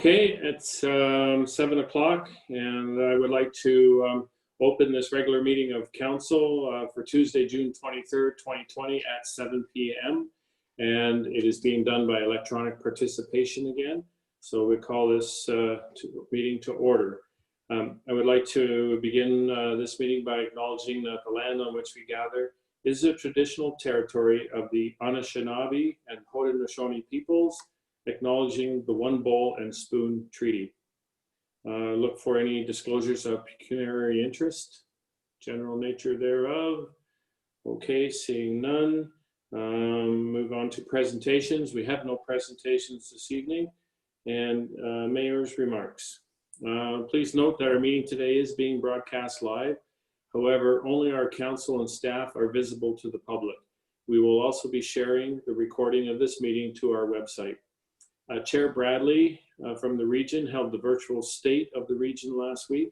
Okay, it's 7 o'clock, and I would like to open this regular meeting of council for Tuesday, June 23rd, 2020 at 7 p.m. And it is being done by electronic participation again. So we call this meeting to order. I would like to begin this meeting by acknowledging that the land on which we gather is the traditional territory of the Anishinaabe and Haudenosaunee peoples, acknowledging the One Bowl and Spoon Treaty. Look for any disclosures of pecuniary interest, general nature thereof. Okay, seeing none. Move on to presentations. We have no presentations this evening. And Mayor's remarks. Please note that our meeting today is being broadcast live. However, only our council and staff are visible to the public. We will also be sharing the recording of this meeting to our website. Chair Bradley from the region held the virtual state of the region last week,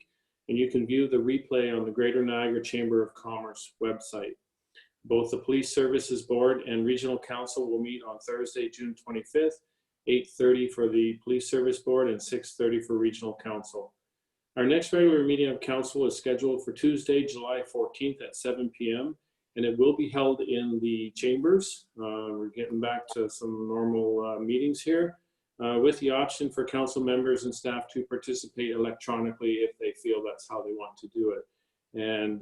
and you can view the replay on the Greater Niagara Chamber of Commerce website. Both the Police Services Board and Regional Council will meet on Thursday, June 25th, 8:30 for the Police Service Board and 6:30 for Regional Council. Our next regular meeting of council is scheduled for Tuesday, July 14th at 7 p.m. and it will be held in the chambers. We're getting back to some normal meetings here. With the option for council members and staff to participate electronically if they feel that's how they want to do it. And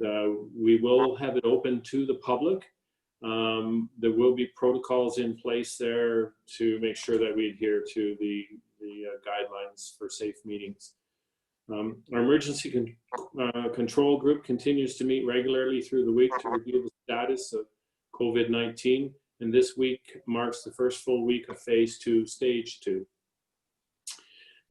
we will have it open to the public. There will be protocols in place there to make sure that we adhere to the guidelines for safe meetings. Our emergency control group continues to meet regularly through the week to review the status of COVID-19. And this week marks the first full week of phase 2, stage 2.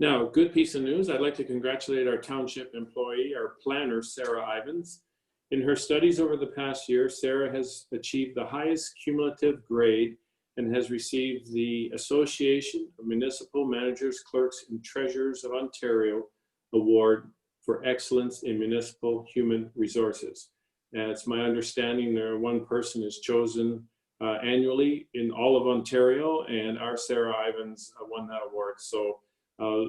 Now, good piece of news. I'd like to congratulate our township employee, our planner, Sarah Ivans. In her studies over the past year, Sarah has achieved the highest cumulative grade and has received the Association of Municipal Managers, Clerks, and Treasurers of Ontario Award for Excellence in Municipal Human Resources. And it's my understanding there one person is chosen annually in all of Ontario, and our Sarah Ivans won that award. So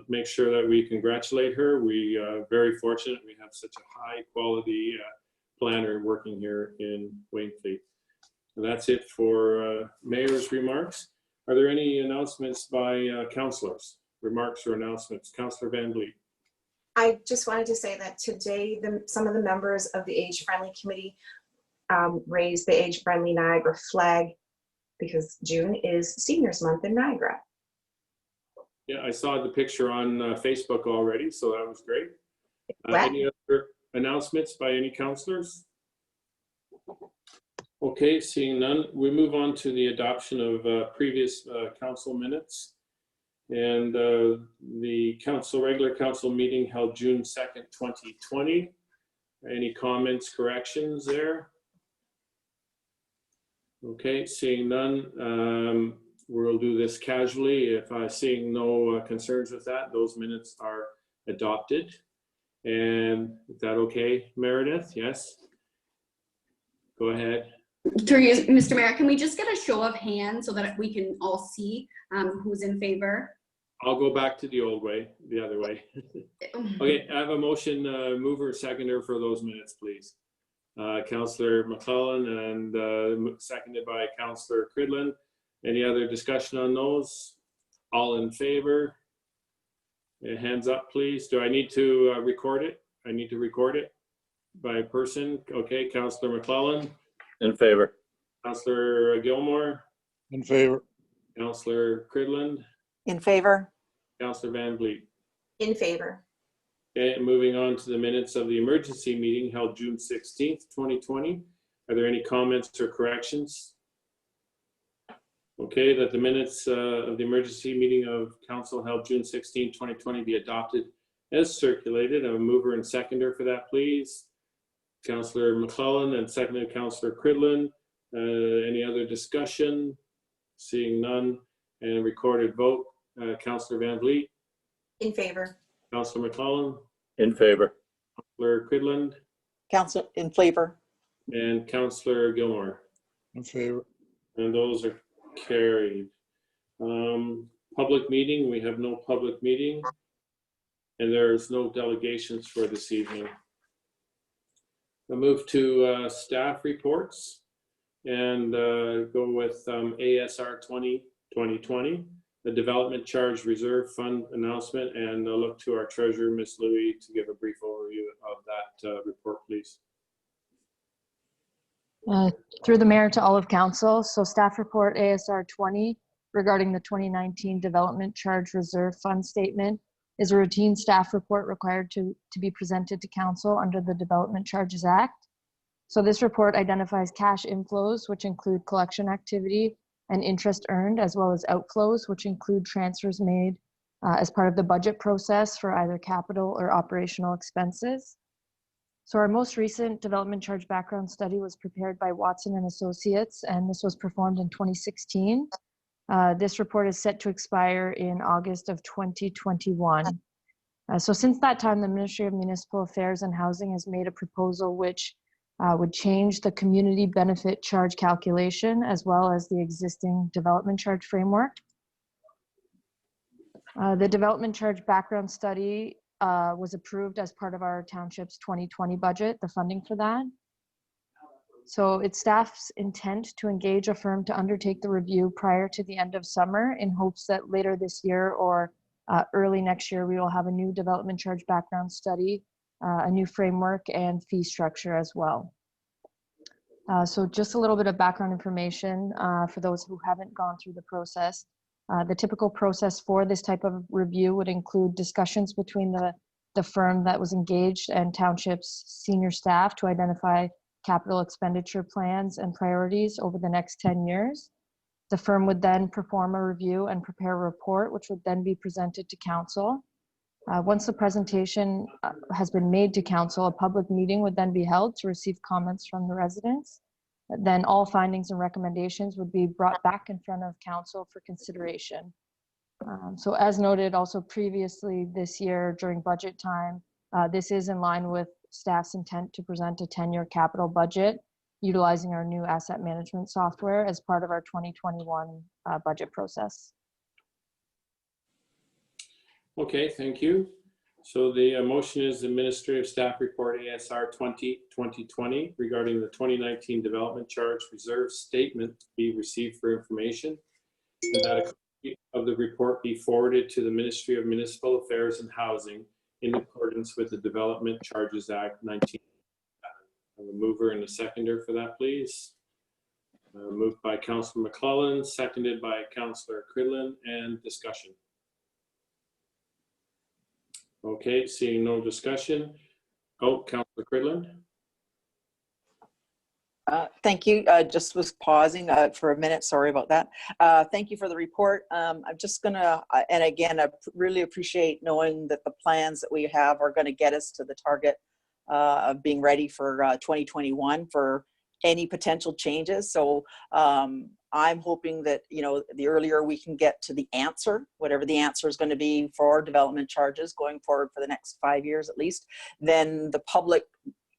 make sure that we congratulate her. We are very fortunate we have such a high quality planner working here in Wainfleet. And that's it for Mayor's remarks. Are there any announcements by councillors? Remarks or announcements? Councillor Van Vliet. I just wanted to say that today some of the members of the Age Friendly Committee raised the Age Friendly Niagara flag because June is Seniors Month in Niagara. Yeah, I saw the picture on Facebook already, so that was great. Any other announcements by any councillors? Okay, seeing none, we move on to the adoption of previous council minutes. And the regular council meeting held June 2nd, 2020. Any comments, corrections there? Okay, seeing none, we'll do this casually. If I'm seeing no concerns with that, those minutes are adopted. And is that okay, Meredith? Yes? Go ahead. Through you, Mr. Mayor, can we just get a show of hands so that we can all see who's in favor? I'll go back to the old way, the other way. Okay, I have a motion, mover, seconder for those minutes, please. Councilor MacLellan and seconded by Councilor Cridland. Any other discussion on those? All in favor? Hands up, please. Do I need to record it? I need to record it by person. Okay, Councilor MacLellan. In favor. Councilor Gilmore. In favor. Councilor Cridland. In favor. Councilor Van Vliet. In favor. Okay, moving on to the minutes of the emergency meeting held June 16th, 2020. Are there any comments or corrections? Okay, that the minutes of the emergency meeting of council held June 16, 2020 be adopted as circulated. A mover and seconder for that, please. Councilor MacLellan and seconded Councilor Cridland. Any other discussion? Seeing none. And recorded vote. Councilor Van Vliet. In favor. Councilor MacLellan. In favor. Councilor Cridland. Council in favor. And Councilor Gilmore. In favor. And those are carried. Public meeting, we have no public meeting. And there's no delegations for this evening. I'll move to staff reports and go with ASR 2020, the Development Charge Reserve Fund announcement, and I'll look to our treasurer, Ms. Luey, to give a brief overview of that report, please. Through the mayor to all of council. So staff report ASR 20 regarding the 2019 Development Charge Reserve Fund statement is a routine staff report required to be presented to council under the Development Charges Act. So this report identifies cash inflows, which include collection activity and interest earned, as well as outflows, which include transfers made as part of the budget process for either capital or operational expenses. So our most recent development charge background study was prepared by Watson and Associates, and this was performed in 2016. This report is set to expire in August of 2021. So since that time, the Ministry of Municipal Affairs and Housing has made a proposal which would change the community benefit charge calculation as well as the existing development charge framework. The development charge background study was approved as part of our township's 2020 budget, the funding for that. So it's staff's intent to engage a firm to undertake the review prior to the end of summer in hopes that later this year or early next year, we will have a new development charge background study, a new framework and fee structure as well. So just a little bit of background information for those who haven't gone through the process. The typical process for this type of review would include discussions between the firm that was engaged and township's senior staff to identify capital expenditure plans and priorities over the next 10 years. The firm would then perform a review and prepare a report, which would then be presented to council. Once the presentation has been made to council, a public meeting would then be held to receive comments from the residents. Then all findings and recommendations would be brought back in front of council for consideration. So as noted also previously this year during budget time, this is in line with staff's intent to present a 10-year capital budget utilizing our new asset management software as part of our 2021 budget process. Okay, thank you. So the motion is Administrative Staff Report ASR 2020 regarding the 2019 Development Charge Reserve Statement be received for information, and that a copy of the report be forwarded to the Ministry of Municipal Affairs and Housing in accordance with the Development Charges Act 19. I'm a mover and a seconder for that, please. Moved by Councilor MacLellan, seconded by Councilor Cridland, and discussion. Okay, seeing no discussion. Oh, Councilor Cridland. Thank you. Just was pausing for a minute. Sorry about that. Thank you for the report. I'm just gonna, and again, I really appreciate knowing that the plans that we have are gonna get us to the target of being ready for 2021 for any potential changes. So I'm hoping that, you know, the earlier we can get to the answer, whatever the answer is going to be for development charges going forward for the next 5 years at least, then the public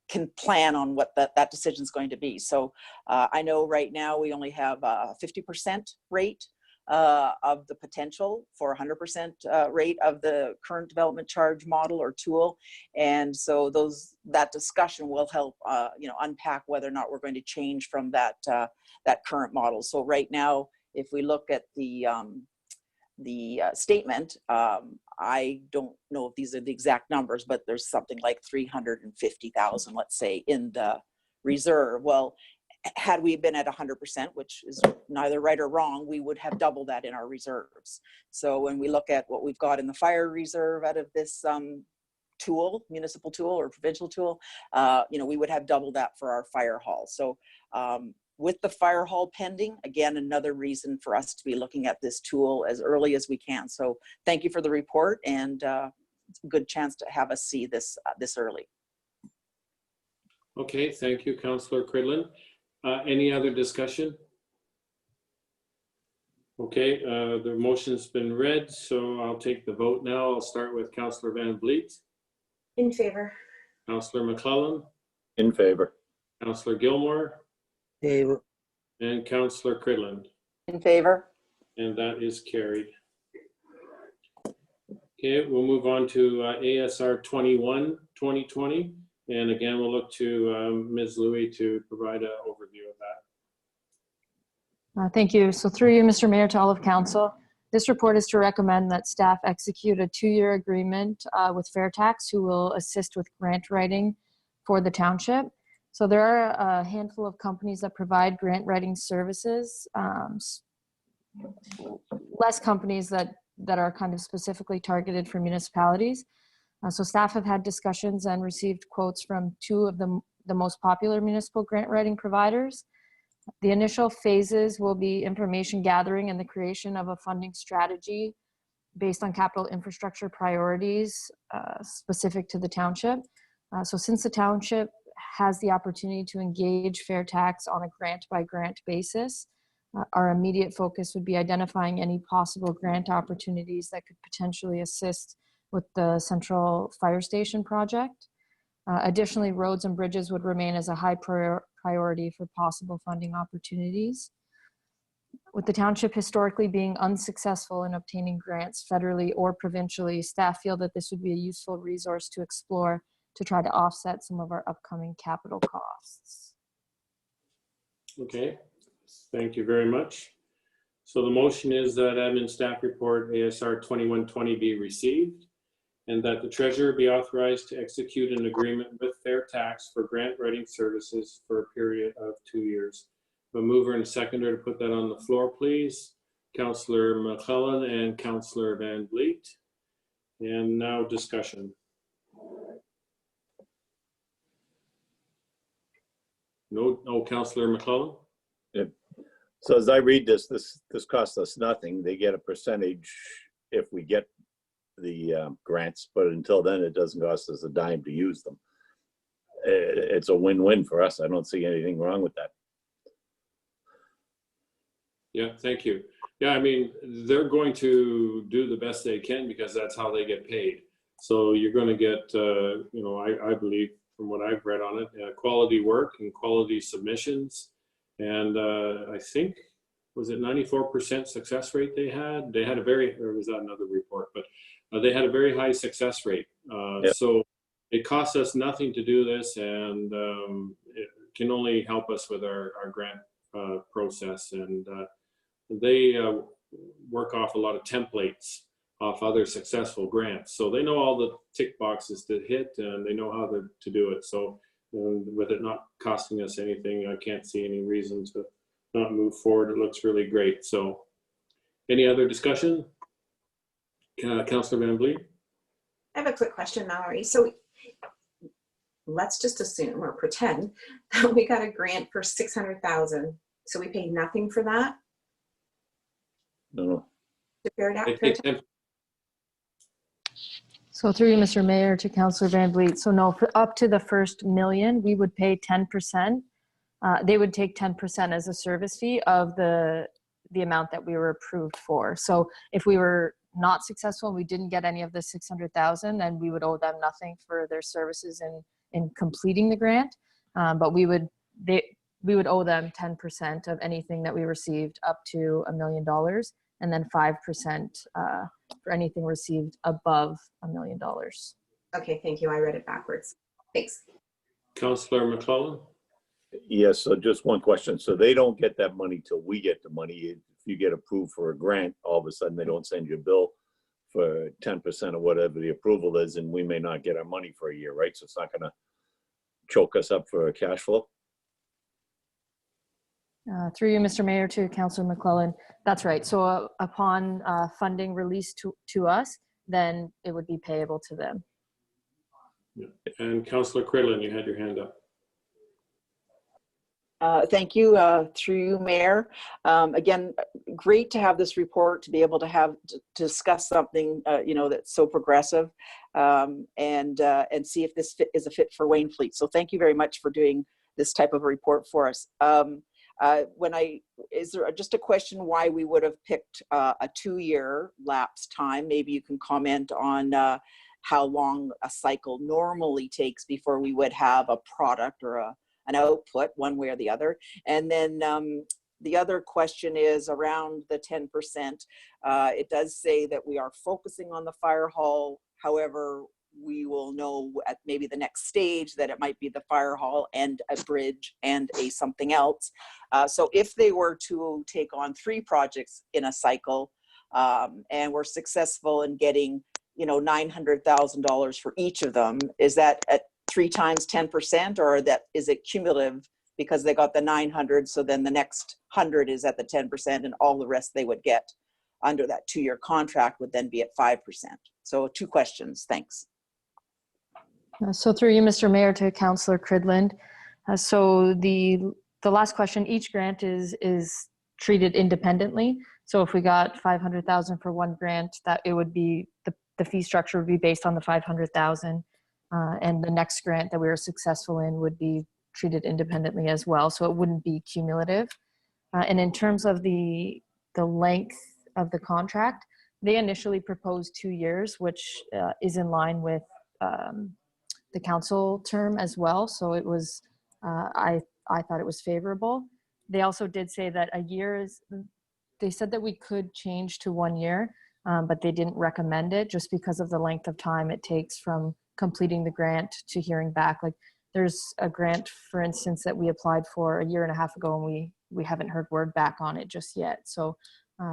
can plan on what that decision is going to be. So I know right now we only have a 50% rate of the potential for 100% rate of the current development charge model or tool. And so that discussion will help you know, unpack whether or not we're going to change from that current model. So right now, if we look at the statement, I don't know if these are the exact numbers, but there's something like 350,000, let's say, in the reserve. Well, had we been at 100%, which is neither right or wrong, we would have doubled that in our reserves. So when we look at what we've got in the fire reserve out of this tool, municipal tool or provincial tool, you know, we would have doubled that for our fire hall. So with the fire hall pending, again, another reason for us to be looking at this tool as early as we can. So thank you for the report, and it's a good chance to have us see this this early. Okay, thank you, Councilor Cridland. Any other discussion? Okay, the motion's been read, so I'll take the vote now. I'll start with Councilor Van Vliet. In favor. Councilor MacLellan. In favor. Councilor Gilmore. Favor. And Councilor Cridland. In favor? And that is carried. Okay, we'll move on to ASR 21, 2020. And again, we'll look to Ms. Luey to provide an overview of that. Thank you. So through you, Mr. Mayor, to all of council, this report is to recommend that staff execute a 2-year agreement with Fairtax, who will assist with grant writing for the township. So there are a handful of companies that provide grant writing services, less companies that are kind of specifically targeted for municipalities. So staff have had discussions and received quotes from 2 of the most popular municipal grant writing providers. The initial phases will be information gathering and the creation of a funding strategy based on capital infrastructure priorities specific to the township. So since the township has the opportunity to engage Fairtax on a grant-by-grant basis, our immediate focus would be identifying any possible grant opportunities that could potentially assist with the central fire station project. Additionally, roads and bridges would remain as a high priority for possible funding opportunities. With the township historically being unsuccessful in obtaining grants federally or provincially, staff feel that this would be a useful resource to explore to try to offset some of our upcoming capital costs. Okay, thank you very much. So the motion is that admin staff report ASR 2120 be received, and that the treasurer be authorized to execute an agreement with Fairtax for grant writing services for a period of 2 years. A mover and a seconder to put that on the floor, please. Councilor MacLellan and Councilor Van Vliet. And now discussion. No, Councilor MacLellan? Yep. So as I read this costs us nothing. They get a percentage if we get the grants, but until then, it doesn't cost us a dime to use them. It's a win-win for us. I don't see anything wrong with that. Yeah, thank you. Yeah, I mean, they're going to do the best they can because that's how they get paid. So you're going to get, you know, I believe from what I've read on it, quality work and quality submissions. And I think, was it 94% success rate they had? They had a very, or was that another report? But they had a very high success rate. Yep. So it costs us nothing to do this, and it can only help us with our grant process. And they work off a lot of templates off other successful grants. So they know all the tick boxes to hit, and they know how to do it. So with it not costing us anything, I can't see any reason to not move forward. It looks really great. So any other discussion? Councilor Van Vliet? I have a quick question, Mallory. So let's just assume or pretend that we got a grant for $600,000. So we pay nothing for that? No. To Fairtax? So through you, Mr. Mayor, to Councilor Van Vliet. So no, for up to the first $1 million, we would pay 10%. They would take 10% as a service fee of the amount that we were approved for. So if we were not successful, we didn't get any of the $600,000, then we would owe them nothing for their services in completing the grant. But we would owe them 10% of anything that we received up to $1 million, and then 5% for anything received above $1 million. Okay, thank you. I read it backwards. Thanks. Councilor MacLellan? Yes, so just one question. So they don't get that money till we get the money. If you get approved for a grant, all of a sudden they don't send you a bill for 10% of whatever the approval is, and we may not get our money for a year, right? So it's not gonna choke us up for cash flow? Through you, Mr. Mayor, to Councilor MacLellan. That's right. So upon funding released to us, then it would be payable to them. Yeah. And Councilor Cridland, you had your hand up. Thank you, through you, Mayor. Again, great to have this report, to be able to discuss something, you know, that's so progressive, and see if this is a fit for Wainfleet. So thank you very much for doing this type of report for us. Is there just a question why we would have picked a 2-year lapse time? Maybe you can comment on how long a cycle normally takes before we would have a product or an output, one way or the other. And then The other question is around the 10%. It does say that we are focusing on the fire hall. However, we will know at maybe the next stage that it might be the fire hall and a bridge and a something else. So if they were to take on 3 projects in a cycle, and we're successful in getting, you know, $900,000 for each of them, is that at 3 times 10%, or is it cumulative because they got the 900, so then the next 100 is at the 10%, and all the rest they would get under that 2-year contract would then be at 5%. So 2 questions. Thanks. So through you, Mr. Mayor, to Councilor Cridland. So the last question, each grant is treated independently. So if we got 500,000 for one grant, that it would be, the fee structure would be based on the 500,000. And the next grant that we were successful in would be treated independently as well. So it wouldn't be cumulative. And in terms of the length of the contract, they initially proposed 2 years, which is in line with the council term as well. So it was, I thought it was favorable. They also did say that a year is, they said that we could change to 1 year, but they didn't recommend it just because of the length of time it takes from completing the grant to hearing back. Like there's a grant, for instance, that we applied for 1.5 years ago, and we haven't heard word back on it just yet. So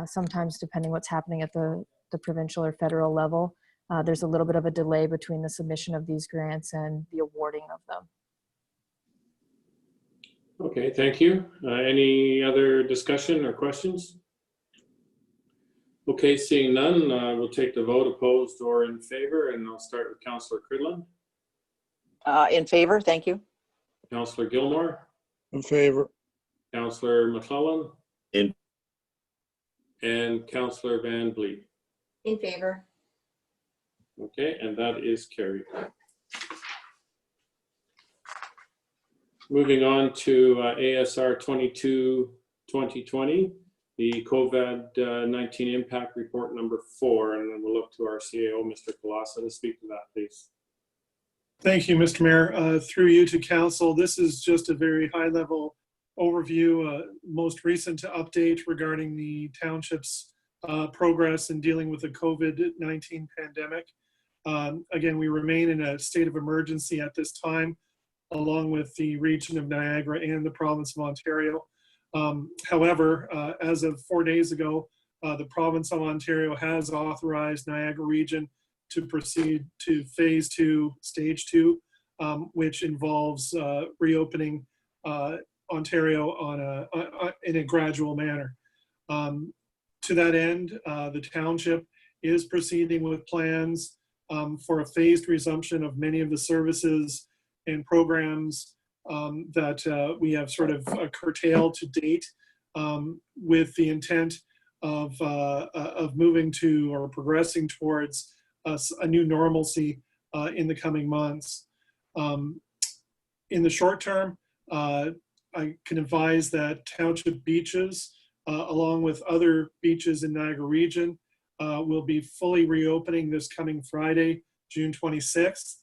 sometimes depending what's happening at the provincial or federal level, there's a little bit of a delay between the submission of these grants and the awarding of them. Okay, thank you. Any other discussion or questions? Okay, seeing none, we'll take the vote, opposed or in favor, and I'll start with Councilor Cridland. In favor, thank you. Councilor Gilmore, In favor. Councilor MacLellan, In. and Councilor Van Vliet. In favor. Okay, and that is carried. Moving on to ASR 22-2020, the COVID-19 impact report number 4, and then we'll look to our CAO, Mr. Kolasa, to speak to that, please. Thank you, Mr. Mayor. Through you to council, this is just a very high-level overview, most recent update regarding the township's progress in dealing with the COVID-19 pandemic. Again, we remain in a state of emergency at this time, along with the region of Niagara and the province of Ontario. However, as of 4 days ago, the province of Ontario has authorized Niagara region to proceed to phase 2, stage 2, which involves reopening Ontario in a gradual manner. To that end, the township is proceeding with plans for a phased resumption of many of the services and programs that we have sort of curtailed to date, with the intent of moving to or progressing towards a new normalcy in the coming months. In the short term, I can advise that township beaches, along with other beaches in Niagara region, will be fully reopening this coming Friday, June 26th.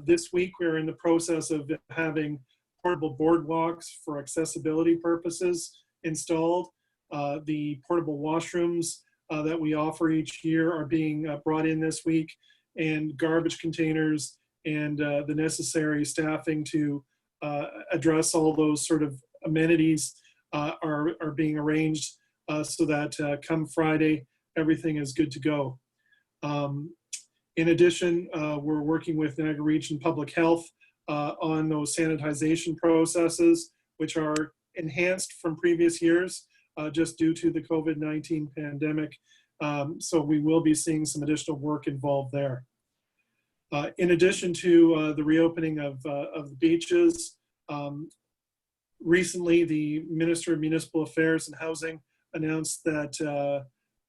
This week, we're in the process of having portable boardwalks for accessibility purposes installed. The portable washrooms that we offer each year are being brought in this week, and garbage containers and the necessary staffing to address all those sort of amenities are being arranged so that come Friday, everything is good to go. In addition, we're working with Niagara Region Public Health on those sanitization processes, which are enhanced from previous years just due to the COVID-19 pandemic. So we will be seeing some additional work involved there. In addition to the reopening of the beaches, recently the Minister of Municipal Affairs and Housing announced that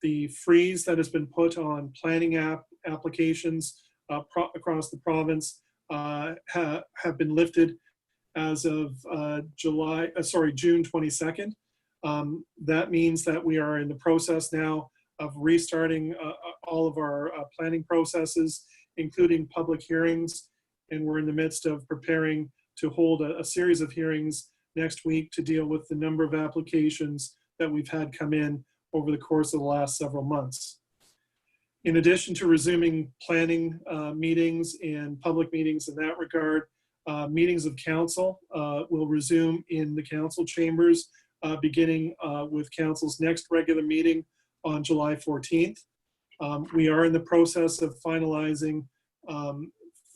the freeze that has been put on planning applications across the province have been lifted as of June 22nd. That means that we are in the process now of restarting all of our planning processes, including public hearings, and we're in the midst of preparing to hold a series of hearings next week to deal with the number of applications that we've had come in over the course of the last several months. In addition to resuming planning meetings and public meetings in that regard, meetings of council will resume in the council chambers, beginning with council's next regular meeting on July 14th. We are in the process of finalizing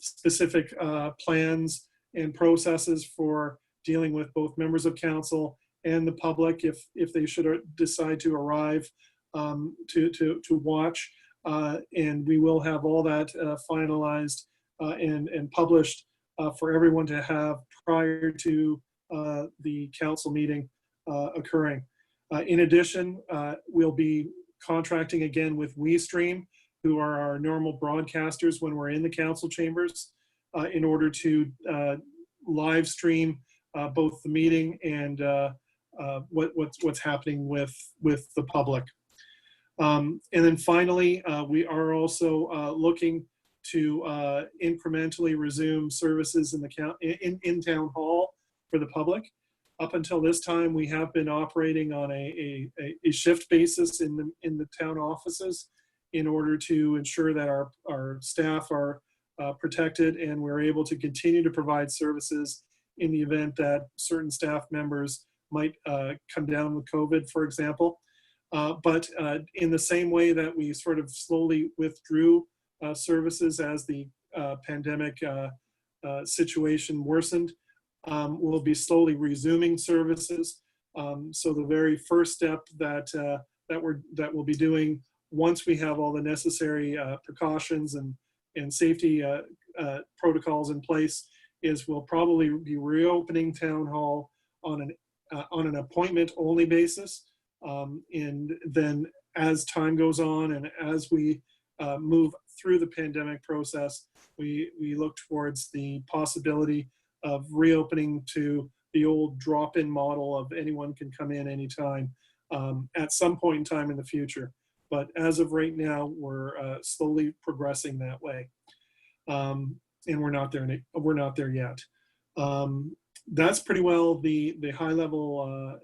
specific plans and processes for dealing with both members of council and the public if they should decide to arrive to watch. And we will have all that finalized and published for everyone to have prior to the council meeting occurring. In addition, we'll be contracting again with WeStream, who are our normal broadcasters when we're in the council chambers, in order to live stream both the meeting and what's happening with the public. And then finally, we are also looking to incrementally resume services in town hall for the public. Up until this time, we have been operating on a shift basis in the town offices in order to ensure that our staff are protected and we're able to continue to provide services in the event that certain staff members might come down with COVID, for example. But in the same way that we sort of slowly withdrew services as the pandemic situation worsened, we'll be slowly resuming services. So the very first step that we'll be doing once we have all the necessary precautions and safety protocols in place is we'll probably be reopening town hall on an appointment only basis. And then as time goes on and as we move through the pandemic process, we look towards the possibility of reopening to the old drop-in model of anyone can come in anytime at some point in time in the future. But as of right now, we're slowly progressing that way. And we're not there yet. That's pretty well the high level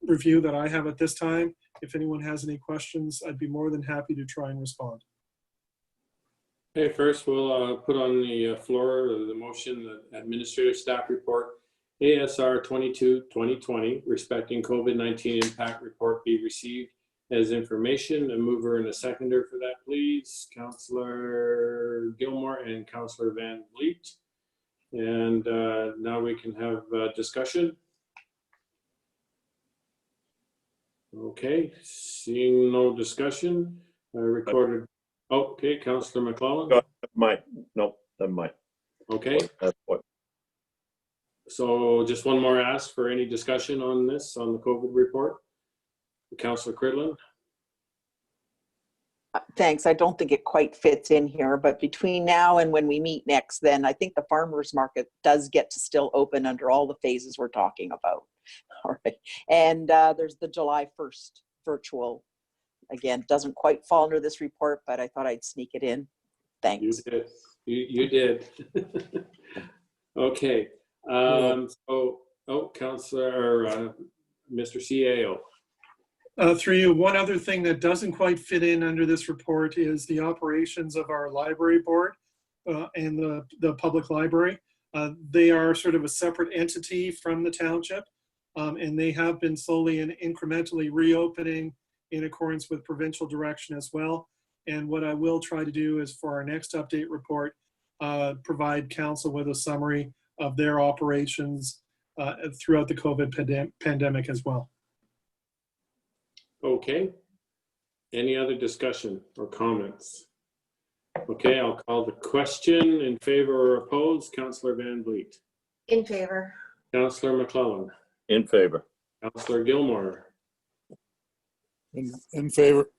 review that I have at this time. If anyone has any questions, I'd be more than happy to try and respond. Okay, first we'll put on the floor the motion that administrative staff report ASR 22-2020 respecting COVID-19 impact report be received as information. A mover and a seconder for that, please. Councilor Gilmore and Councilor Van Vliet. And now we can have discussion. Okay, seeing no discussion, I recorded. Oh, okay, Councilor MacLellan. Never mind. Nope, never mind. Okay, That's what. so just one more ask for any discussion on this, on the COVID report. Councilor Cridland. Thanks. I don't think it quite fits in here, but between now and when we meet next, then I think the farmers market does get to still open under all the phases we're talking about. All right. And there's the July 1st virtual. Again, doesn't quite fall under this report, but I thought I'd sneak it in. Thanks. You did. You did. Okay. Councilor, Mr. CAO. Through you, one other thing that doesn't quite fit in under this report is the operations of our library board and the public library. They are sort of a separate entity from the township, and they have been slowly and incrementally reopening in accordance with provincial direction as well. And what I will try to do is for our next update report, provide council with a summary of their operations throughout the COVID pandemic as well. Okay. Any other discussion or comments? Okay, I'll call the question. In favor or opposed, Councilor Van Vliet. In favor. Councilor MacLellan. In favor. Councilor Gilmore. In favor.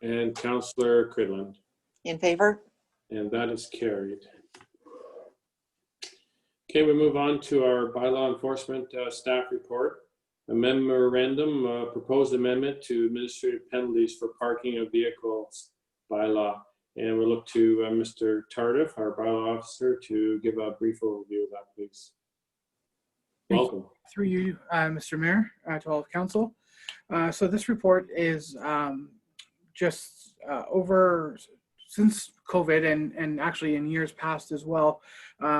And Councilor Cridland. In favor? And that is carried. Okay, we move on to our bylaw enforcement staff report. A memorandum, proposed amendment to administrative penalties for parking of vehicles bylaw. And we'll look to Mr. Tardif, our bylaw officer, to give a brief overview of that, please. Thank you. Welcome. Through you, Mr. Mayor, to all of council. So this report is just over since COVID and actually in years past as well.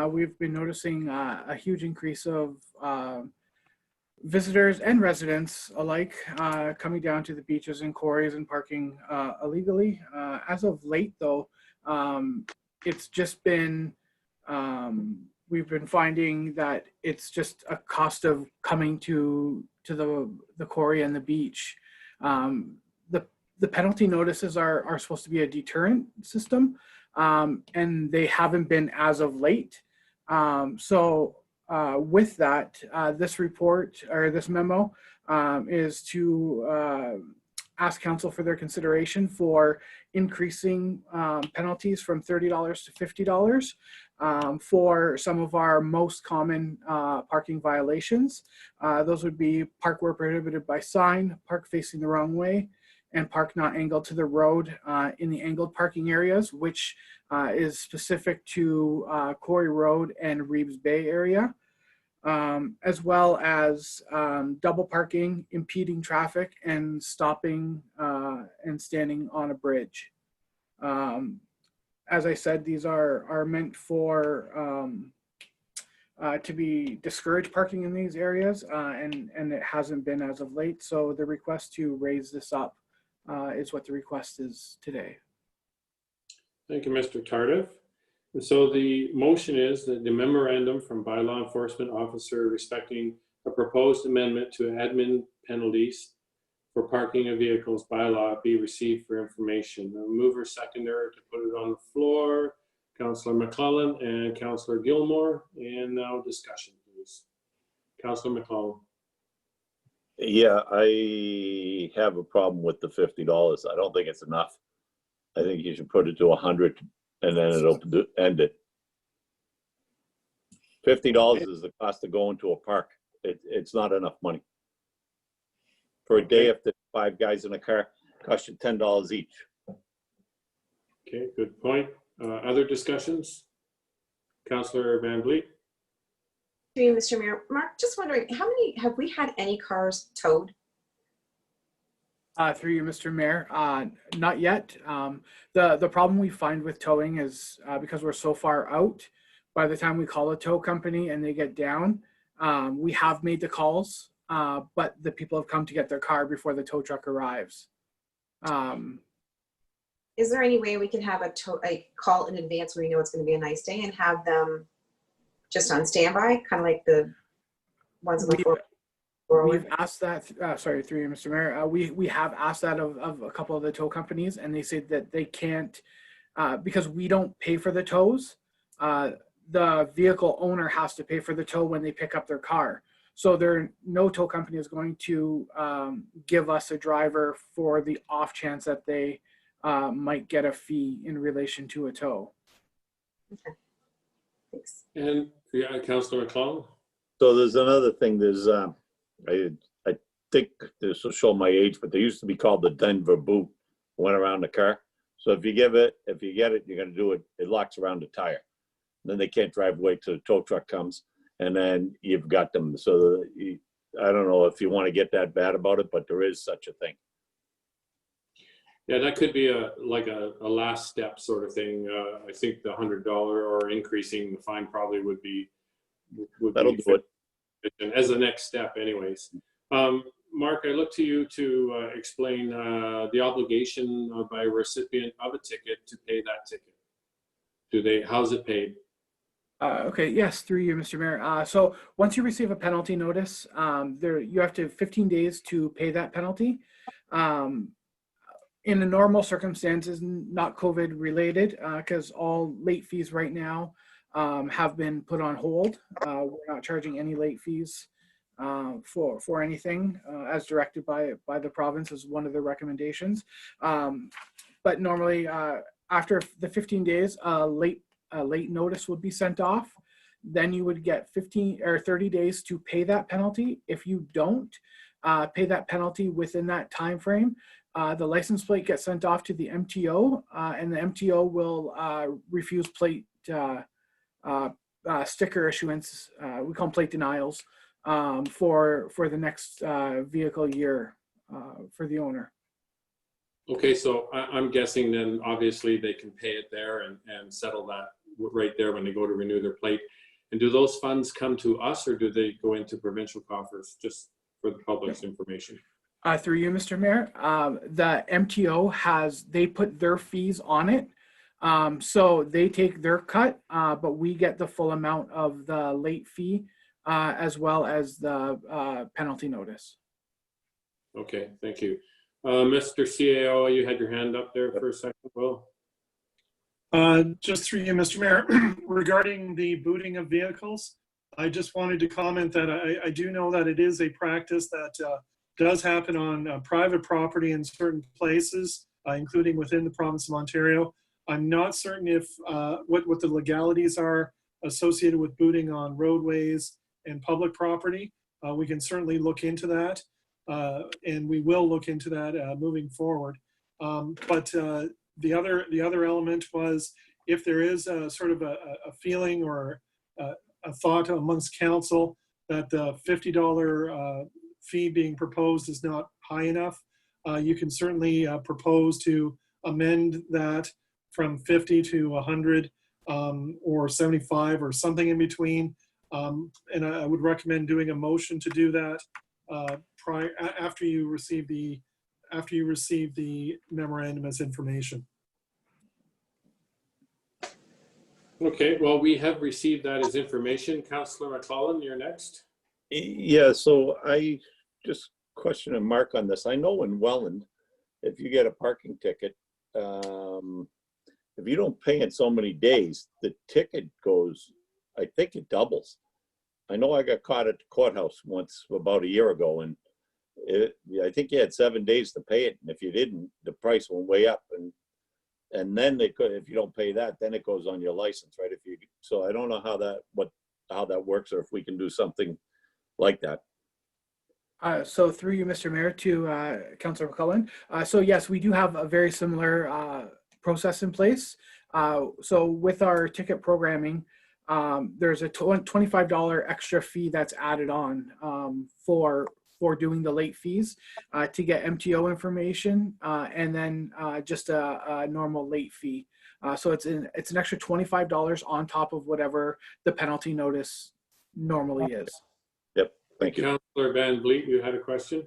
We've been noticing a huge increase of visitors and residents alike coming down to the beaches and quarries and parking illegally. As of late, though, it's just been we've been finding that it's just a cost of coming to the quarry and the beach. The penalty notices are supposed to be a deterrent system, and they haven't been as of late. With that, this report or this memo is to ask council for their consideration for increasing penalties from $30 to $50 for some of our most common parking violations. Those would be park where prohibited by sign, park facing the wrong way, and park not angled to the road in the angled parking areas, which is specific to Quarry Road and Reeves Bay area, as well as double parking, impeding traffic, and stopping and standing on a bridge. As I said, these are meant for to be discourage parking in these areas, and it hasn't been as of late. So the request to raise this up is what the request is today. Thank you, Mr. Tardif. And so the motion is that the memorandum from bylaw enforcement officer respecting a proposed amendment to admin penalties for parking of vehicles bylaw be received for information. The mover seconder to put it on the floor, Councilor MacLellan and Councilor Gilmore. And now discussion, please. Councilor MacLellan. Yeah, I have a problem with the $50. I don't think it's enough. I think you should put it to 100 and then it'll end it. $50 is the cost of going to a park. It's not enough money. For a day, if there's 5 guys in a car, cost you $10 each. Okay, good point. Other discussions? Councilor Van Vliet. Through you, Mr. Mayor. Mark, just wondering, how many, have we had any cars towed? Through you, Mr. Mayor, not yet. The problem we find with towing is because we're so far out, by the time we call a tow company and they get down, we have made the calls, but the people have come to get their car before the tow truck arrives. Is there any way we can have a call in advance when we know it's going to be a nice day and have them just on standby, kind of like the ones on the floor? We've asked that, sorry, through you, Mr. Mayor, we have asked that of a couple of the tow companies, and they say that they can't, because we don't pay for the tows, the vehicle owner has to pay for the tow when they pick up their car. So no tow company is going to give us a driver for the off chance that they might get a fee in relation to a tow. Okay. Thanks. And yeah, Councilor MacLellan. So there's another thing. There's I think this will show my age, but they used to be called the Denver boot. Went around the car. So if you get it, you're gonna do it. It locks around the tire. Then they can't drive away till the tow truck comes, and then you've got them. So I don't know if you want to get that bad about it, but there is such a thing. Yeah, that could be like a last step sort of thing. I think the $100 or increasing the fine probably would be That'll do it. As the next step anyways. Mark, I look to you to explain the obligation by a recipient of a ticket to pay that ticket. How's it paid? Okay, yes, through you, Mr. Mayor. So once you receive a penalty notice, you have to 15 days to pay that penalty. In the normal circumstances, not COVID related, because all late fees right now have been put on hold. We're not charging any late fees for anything as directed by the province as one of the recommendations. But normally after the 15 days, a late notice would be sent off. Then you would get 15 or 30 days to pay that penalty. If you don't pay that penalty within that time frame, the license plate gets sent off to the MTO, and the MTO will refuse plate sticker issuance. We call them plate denials for the next vehicle year for the owner. Okay, so I'm guessing then obviously they can pay it there and settle that right there when they go to renew their plate. And do those funds come to us or do they go into provincial coffers, just for the public's information? Through you, Mr. Mayor, the MTO they put their fees on it. So they take their cut, but we get the full amount of the late fee as well as the penalty notice. Okay, thank you. Mr. CAO, you had your hand up there for a second, Will? Just through you, Mr. Mayor, regarding the booting of vehicles, I just wanted to comment that I do know that it is a practice that does happen on private property in certain places, including within the province of Ontario. I'm not certain if what the legalities are associated with booting on roadways and public property. We can certainly look into that, and we will look into that moving forward. But the other element was if there is a sort of a feeling or a thought amongst council that the $50 fee being proposed is not high enough, you can certainly propose to amend that from 50 to 100 or 75 or something in between. And I would recommend doing a motion to do that after you receive the memorandum as information. Okay, well, we have received that as information. Councilor MacLellan, you're next. Yeah, so I just question a mark on this. I know in Welland, if you get a parking ticket, if you don't pay in so many days, the ticket goes, I think it doubles. I know I got caught at the courthouse once about a year ago, and I think you had 7 days to pay it, and if you didn't, the price went way up. And then they could, if you don't pay that, then it goes on your license, right? So I don't know how that works, or if we can do something like that. So through you, Mr. Mayor, to Councilor MacLellan. So yes, we do have a very similar process in place. So with our ticket programming, there's a $25 extra fee that's added on for doing the late fees to get MTO information, and then just a normal late fee. So it's an extra $25 on top of whatever the penalty notice normally is. Yep, thank you. Councilor Van Vliet, you had a question?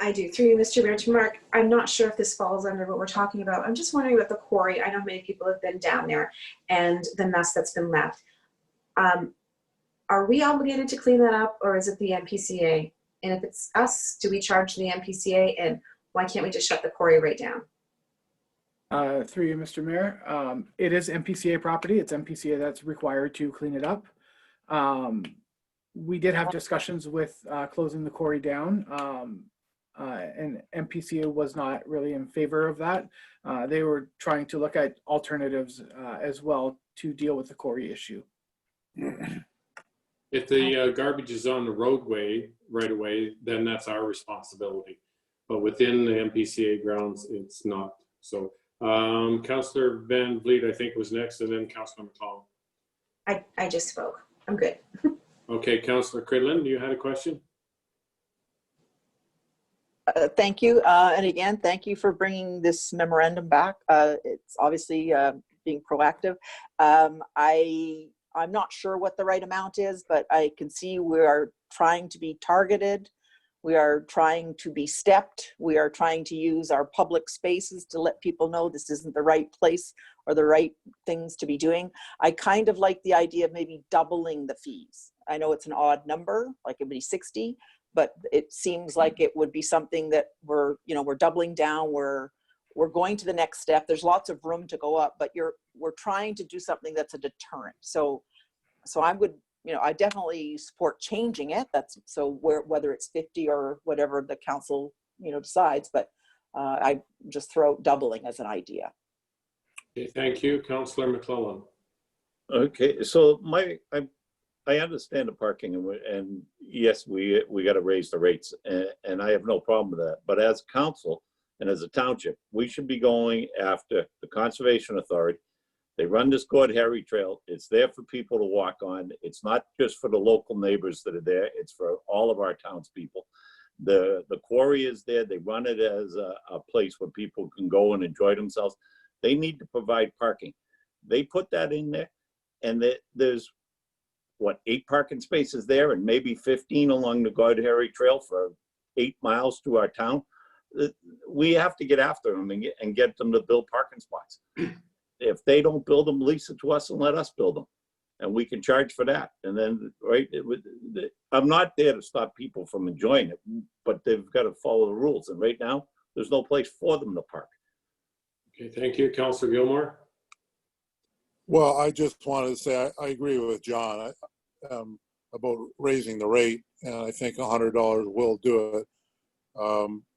I do. Through you, Mr. Mayor, to Mark, I'm not sure if this falls under what we're talking about. I'm just wondering about the quarry. I know many people have been down there and the mess that's been left. Are we obligated to clean that up, or is it the MPCA? And if it's us, do we charge the MPCA? And why can't we just shut the quarry right down? Through you, Mr. Mayor, it is MPCA property. It's MPCA that's required to clean it up. We did have discussions with closing the quarry down, and MPCA was not really in favor of that. They were trying to look at alternatives as well to deal with the quarry issue. If the garbage is on the roadway right away, then that's our responsibility. But within the MPCA grounds, it's not. So Councilor Van Vliet, I think, was next, and then Councilor MacLellan. I just spoke. I'm good. Okay, Councilor Cridland, you had a question? Thank you. And again, thank you for bringing this memorandum back. It's obviously being proactive. I'm not sure what the right amount is, but I can see we are trying to be targeted. We are trying to be stepped. We are trying to use our public spaces to let people know this isn't the right place or the right things to be doing. I kind of like the idea of maybe doubling the fees. I know it's an odd number, like it would be 60, but it seems like it would be something that we're doubling down. We're going to the next step. There's lots of room to go up, but we're trying to do something that's a deterrent. So I would, I definitely support changing it. Whether it's 50 or whatever the council, decides, but I just throw out doubling as an idea. Okay, thank you. Councilor MacLellan. Okay, so I understand the parking, and yes, we got to raise the rates, and I have no problem with that. But as council and as a township, we should be going after the Conservation Authority They run this Gord Harry Trail. It's there for people to walk on. It's not just for the local neighbors that are there. It's for all of our townspeople. The quarry is there. They run it as a place where people can go and enjoy themselves. They need to provide parking. They put that in there, and there's, what, 8 parking spaces there and maybe 15 along the Gord Harry Trail for 8 miles through our town. We have to get after them and get them to build parking spots. If they don't build them, lease it to us and let us build them. And we can charge for that. And then, right, I'm not there to stop people from enjoying it, but they've got to follow the rules. And right now, there's no place for them to park. Okay, thank you. Councilor Gilmore? Well, I just wanted to say, I agree with John about raising the rate, and I think $100 will do it.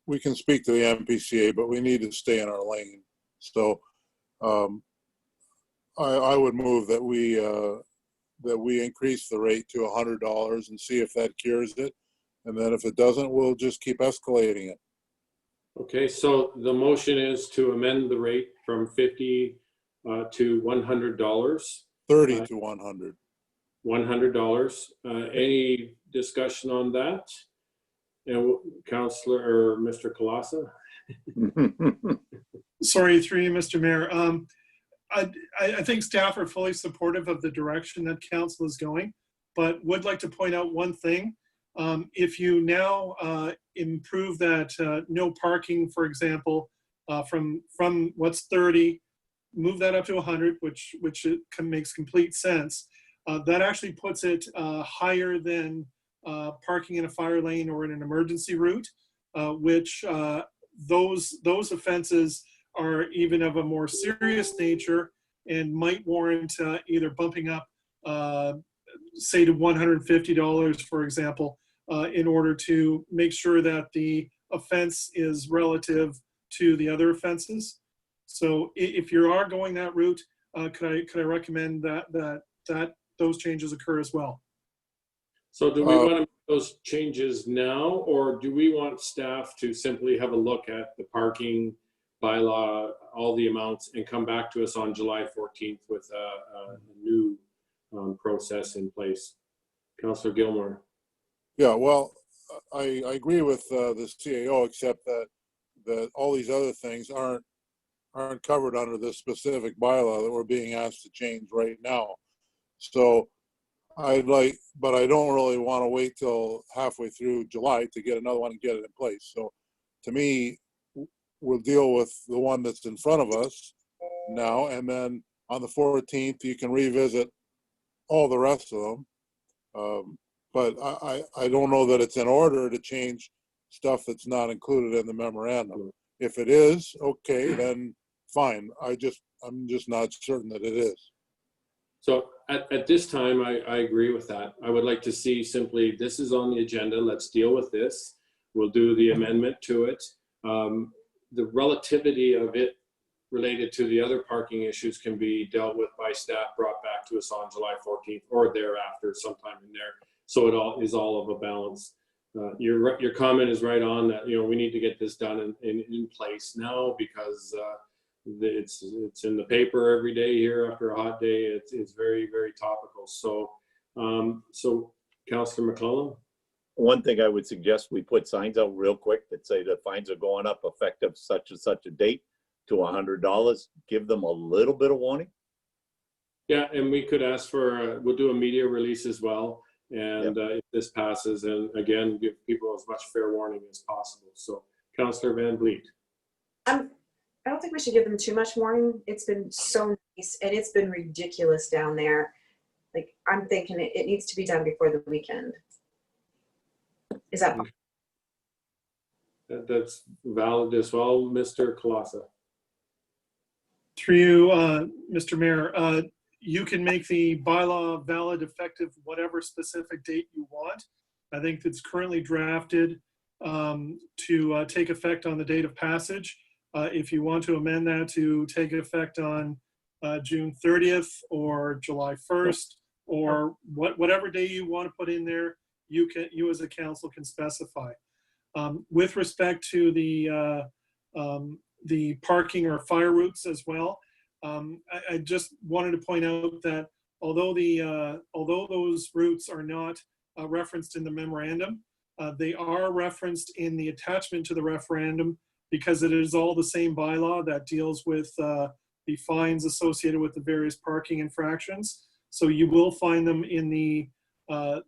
We can speak to the MPCA, but we need to stay in our lane. So I would move that we increase the rate to $100 and see if that cures it. And then if it doesn't, we'll just keep escalating it. Okay, so the motion is to amend the rate from $50 to $100. 30 to 100. $100. Any discussion on that? And Councilor or Mr. Kolasa? Sorry, through you, Mr. Mayor. I think staff are fully supportive of the direction that council is going, but would like to point out one thing. If you now improve that no parking, for example, from what's 30, move that up to 100, which makes complete sense. That actually puts it higher than parking in a fire lane or in an emergency route, which those offenses are even of a more serious nature and might warrant either bumping up, say, to $150, for example, in order to make sure that the offense is relative to the other offenses. So if you are going that route, could I recommend that those changes occur as well? So do we want to make those changes now, or do we want staff to simply have a look at the parking bylaw, all the amounts, and come back to us on July 14th with a new process in place? Councilor Gilmore. Yeah, well, I agree with the CAO, except that all these other things aren't covered under this specific bylaw that we're being asked to change right now. So but I don't really want to wait till halfway through July to get another one and get it in place. So to me, we'll deal with the one that's in front of us now, and then on the 14th, you can revisit all the rest of them. But I don't know that it's in order to change stuff that's not included in the memorandum. If it is, okay, then fine. I'm just not certain that it is. So at this time, I agree with that. I would like to see simply, this is on the agenda, let's deal with this. We'll do the amendment to it. The relativity of it related to the other parking issues can be dealt with by staff, brought back to us on July 14th or thereafter, sometime in there. So it all is all of a balance. Your comment is right on that, we need to get this done in place now, because it's in the paper every day here after a hot day. It's very, very topical. So, Councilor MacLellan? One thing I would suggest, we put signs out real quick that say the fines are going up effective such and such a date to $100. Give them a little bit of warning. Yeah, and we could ask for, we'll do a media release as well. And if this passes, and again, give people as much fair warning as possible. So, Councilor Van Vliet. I don't think we should give them too much warning. It's been so nice, and it's been ridiculous down there. Like, I'm thinking it needs to be done before the weekend. Is that? That's valid as well, Mr. Kolasa. Through you, Mr. Mayor, you can make the bylaw valid effective whatever specific date you want. I think it's currently drafted to take effect on the date of passage. If you want to amend that to take effect on June 30th or July 1st, or whatever day you want to put in there, you as a council can specify. With respect to the parking or fire routes as well, I just wanted to point out that although those routes are not referenced in the memorandum, they are referenced in the attachment to the referendum because it is all the same bylaw that deals with the fines associated with the various parking infractions. So you will find them in the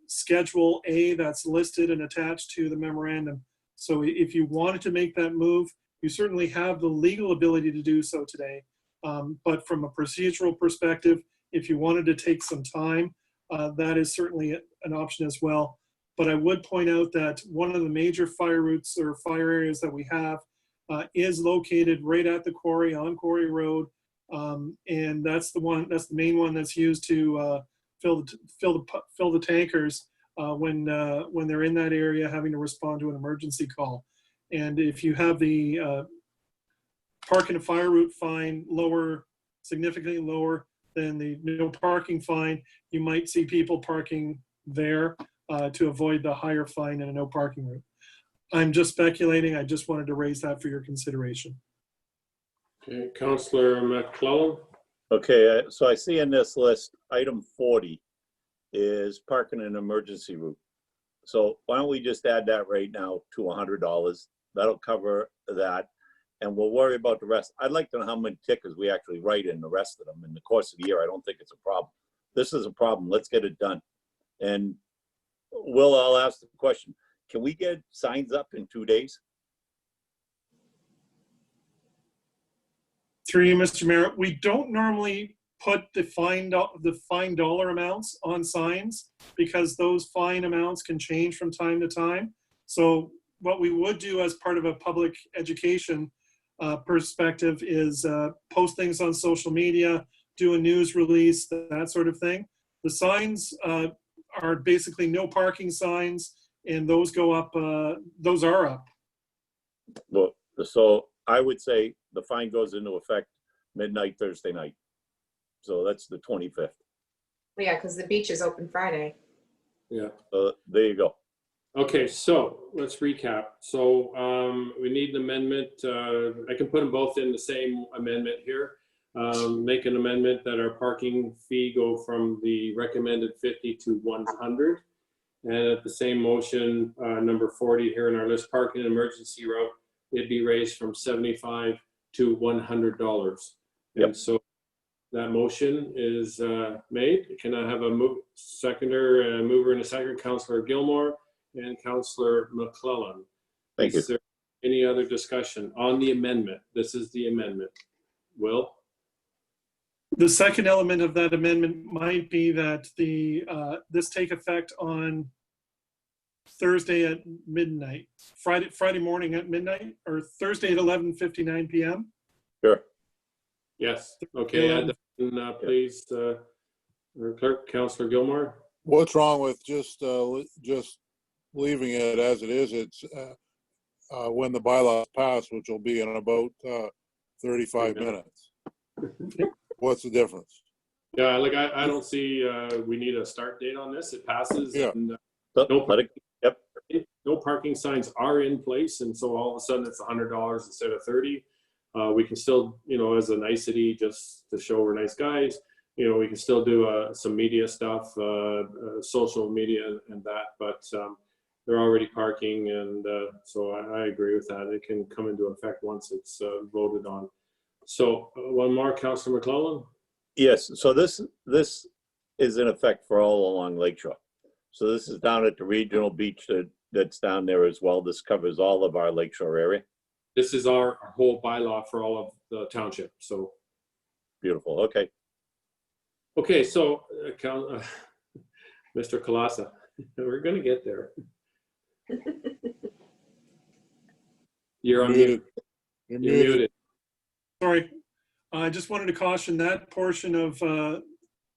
Schedule A that's listed and attached to the memorandum. So if you wanted to make that move, you certainly have the legal ability to do so today. But from a procedural perspective, if you wanted to take some time, that is certainly an option as well. But I would point out that one of the major fire routes or fire areas that we have is located right at the quarry on Quarry Road. And that's the main one that's used to fill the tankers when they're in that area having to respond to an emergency call. And if you have the park and a fire route fine significantly lower than the no parking fine, you might see people parking there to avoid the higher fine in a no parking route. I'm just speculating. I just wanted to raise that for your consideration. Okay, Councilor MacLellan. Okay, so I see in this list, item 40 is parking an emergency route. So why don't we just add that right now to $100? That'll cover that. And we'll worry about the rest. I'd like to know how many tickets we actually write in the rest of them in the course of the year. I don't think it's a problem. This is a problem. Let's get it done. And Will, I'll ask the question. Can we get signs up in 2 days? Through you, Mr. Mayor, we don't normally put the fine dollar amounts on signs because those fine amounts can change from time to time. So what we would do as part of a public education perspective is post things on social media, do a news release, that sort of thing. The signs are basically no parking signs, and those go up. Those are up. Well, so I would say the fine goes into effect midnight Thursday night. So that's the 25th. Yeah, because the beach is open Friday. Yeah. There you go. Okay, so let's recap. So we need an amendment. I can put them both in the same amendment here. Make an amendment that our parking fee go from the recommended 50 to 100. And at the same motion, number 40 here in our list, parking an emergency route, it'd be raised from $75 to $100. Yep. And so that motion is made. Can I have a mover and a second? Councilor Gilmore and Councilor MacLellan. Thank you. Is there any other discussion on the amendment? This is the amendment. Will? The second element of that amendment might be that this take effect on Thursday at midnight, Friday morning at midnight, or Thursday at 11:59 p.m. Sure. Yes. Okay. Add that in, please, Clerk, Councilor Gilmore. What's wrong with just leaving it as it is? It's when the bylaws pass, which will be in about 35 minutes. What's the difference? Yeah, like I don't see we need a start date on this. It passes. Yeah. And, Yep. no parking signs are in place, and so all of a sudden it's $100 instead of 30. We can still, as a nicety, just to show we're nice guys, we can still do some media stuff, social media and that, but they're already parking, and so I agree with that. It can come into effect once it's voted on. So one more, Councilor MacLellan. Yes. So this is in effect for all along Lakeshore. So this is down at the regional beach that's down there as well. This covers all of our Lakeshore area. This is our whole bylaw for all of the township. So Beautiful. Okay. okay, so Mr. Kolasa, we're going to get there. You're on mute. You're You're muted. muted. Sorry, I just wanted to caution that portion of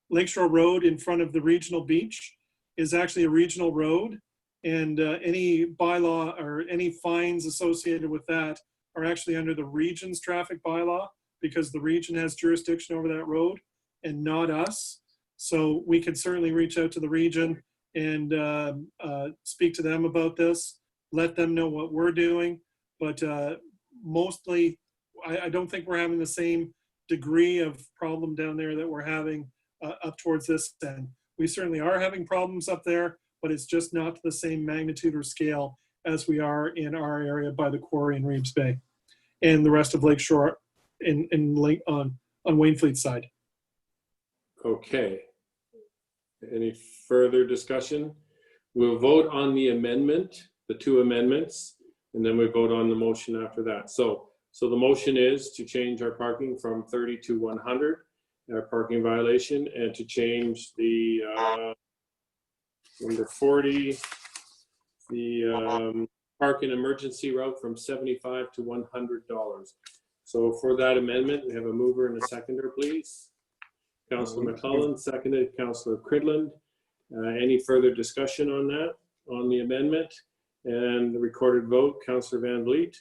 Lakeshore Road in front of the regional beach is actually a regional road, and any bylaw or any fines associated with that are actually under the region's traffic bylaw, because the region has jurisdiction over that road and not us. So we could certainly reach out to the region and speak to them about this, let them know what we're doing. But mostly, I don't think we're having the same degree of problem down there that we're having up towards this end. We certainly are having problems up there, but it's just not to the same magnitude or scale as we are in our area by the quarry in Reeves Bay and the rest of Lakeshore on Wainfleet side. Okay. Any further discussion? We'll vote on the amendment, the two amendments, and then we vote on the motion after that. So the motion is to change our parking from 30 to 100, our parking violation, and to change the number 40, the park and emergency route from $75 to $100. So for that amendment, we have a mover and a seconder, please. Councilor MacLellan, seconded. Councilor Cridland. Any further discussion on that, on the amendment? And the recorded vote, Councilor Van Vliet,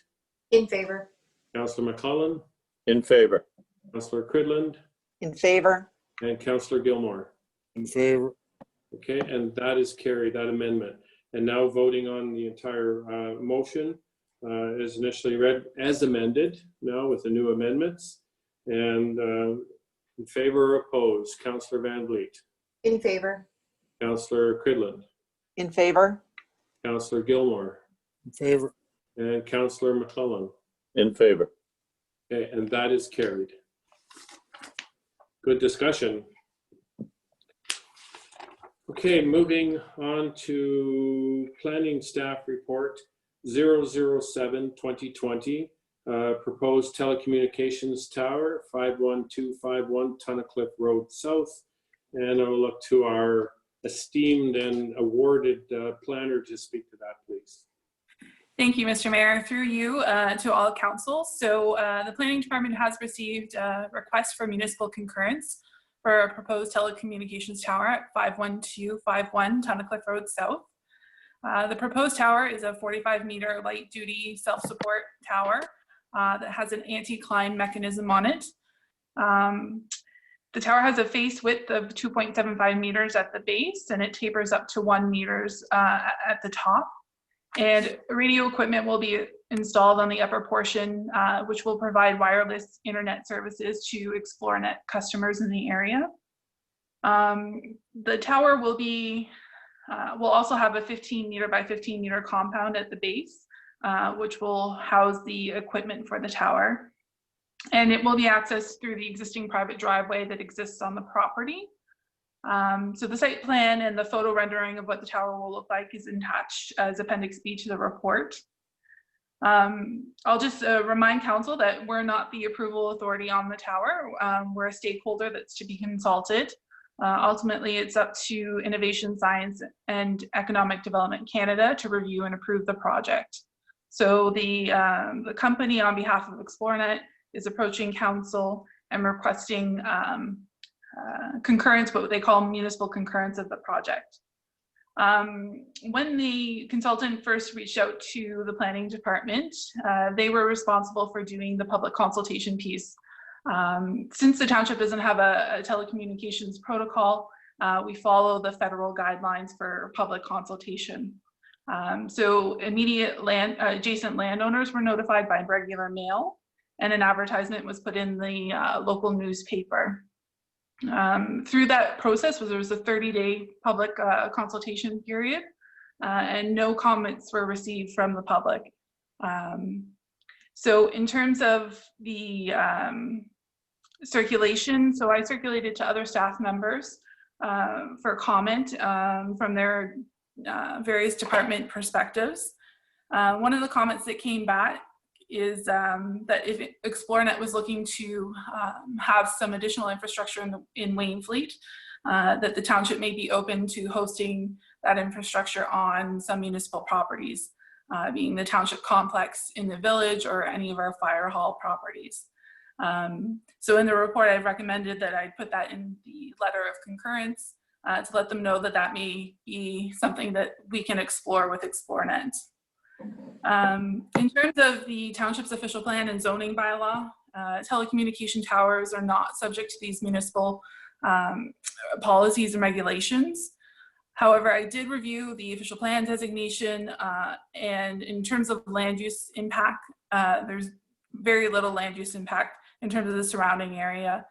In favor. Councilor MacLellan, In favor. Councilor Cridland, In favor? and Councilor Gilmore. In favor. Okay, and that is carried, that amendment. And now voting on the entire motion as initially read, as amended, now with the new amendments. And in favor or opposed, Councilor Van Vliet, In favor. Councilor Cridland, In favor? Councilor Gilmore, In favor. and Councilor MacLellan. In favor. Okay, and that is carried. Good discussion. Okay, moving on to planning staff report 007-2020, proposed telecommunications tower 51251 Tunnicliffe Road South. And I'll look to our esteemed and awarded planner to speak to that, please. Thank you, Mr. Mayor. Through you to all council. So the planning department has received a request for municipal concurrence for a proposed telecommunications tower at 51251 Tunnicliffe Road South. The proposed tower is a 45-meter light-duty self-support tower that has an anti-climb mechanism on it. The tower has a face width of 2.75 meters at the base, and it tapers up to 1 meter at the top. And radio equipment will be installed on the upper portion, which will provide wireless internet services to ExploreNet customers in the area. The tower will also have a 15-meter by 15-meter compound at the base, which will house the equipment for the tower. And it will be accessed through the existing private driveway that exists on the property. So the site plan and the photo rendering of what the tower will look like is attached as Appendix B to the report. I'll just remind council that we're not the approval authority on the tower. We're a stakeholder that's to be consulted. Ultimately, it's up to Innovation, Science and Economic Development Canada to review and approve the project. So the company on behalf of ExploreNet is approaching council and requesting concurrence, what they call municipal concurrence of the project. When the consultant first reached out to the planning department, they were responsible for doing the public consultation piece. Since the township doesn't have a telecommunications protocol, we follow the federal guidelines for public consultation. So immediate adjacent landowners were notified by regular mail, and an advertisement was put in the local newspaper. Through that process there was a 30-day public consultation period, and no comments were received from the public. So in terms of the circulation, so I circulated to other staff members for comment from their various department perspectives. One of the comments that came back is that if ExploreNet was looking to have some additional infrastructure in Wainfleet, that the township may be open to hosting that infrastructure on some municipal properties, being the township complex in the village or any of our fire hall properties. So in the report, I've recommended that I put that in the letter of concurrence to let them know that that may be something that we can explore with ExploreNet. In terms of the township's official plan and zoning bylaw, telecommunication towers are not subject to these municipal policies and regulations. However, I did review the official plan designation, and in terms of land use impact, there's very little land use impact in terms of the surrounding area.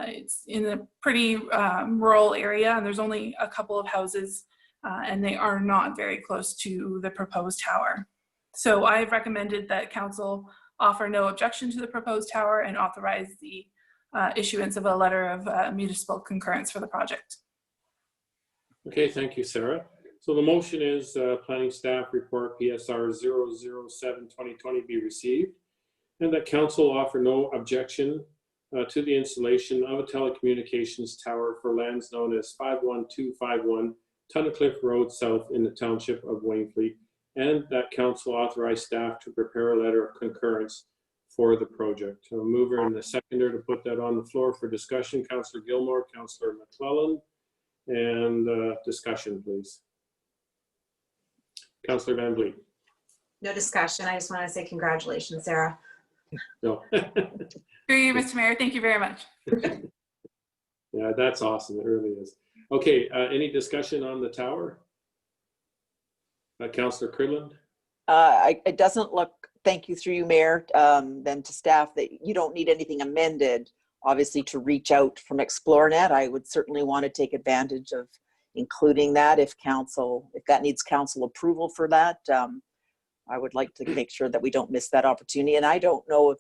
It's in a pretty rural area, and there's only a couple of houses, and they are not very close to the proposed tower. So I've recommended that council offer no objection to the proposed tower and authorize the issuance of a letter of municipal concurrence for the project. Okay, thank you, Sarah. So the motion is planning staff report PSR 007-2020 be received, and that council offer no objection to the installation of a telecommunications tower for lands known as 51251 Tunnicliffe Road South in the Township of Wainfleet, and that council authorize staff to prepare a letter of concurrence for the project. A mover and the seconder to put that on the floor for discussion, Councilor Gilmore, Councilor MacLellan, and discussion, please. Councilor Van Vliet. No discussion. I just want to say congratulations, Sarah. No. Through you, Mr. Mayor, thank you very much. Yeah, that's awesome. It really is. Okay, any discussion on the tower? Councilor Cridland? It doesn't look, thank you through you, Mayor, then to staff, that you don't need anything amended, obviously, to reach out from ExploreNet. I would certainly want to take advantage of including that if that needs council approval for that. I would like to make sure that we don't miss that opportunity. And I don't know if,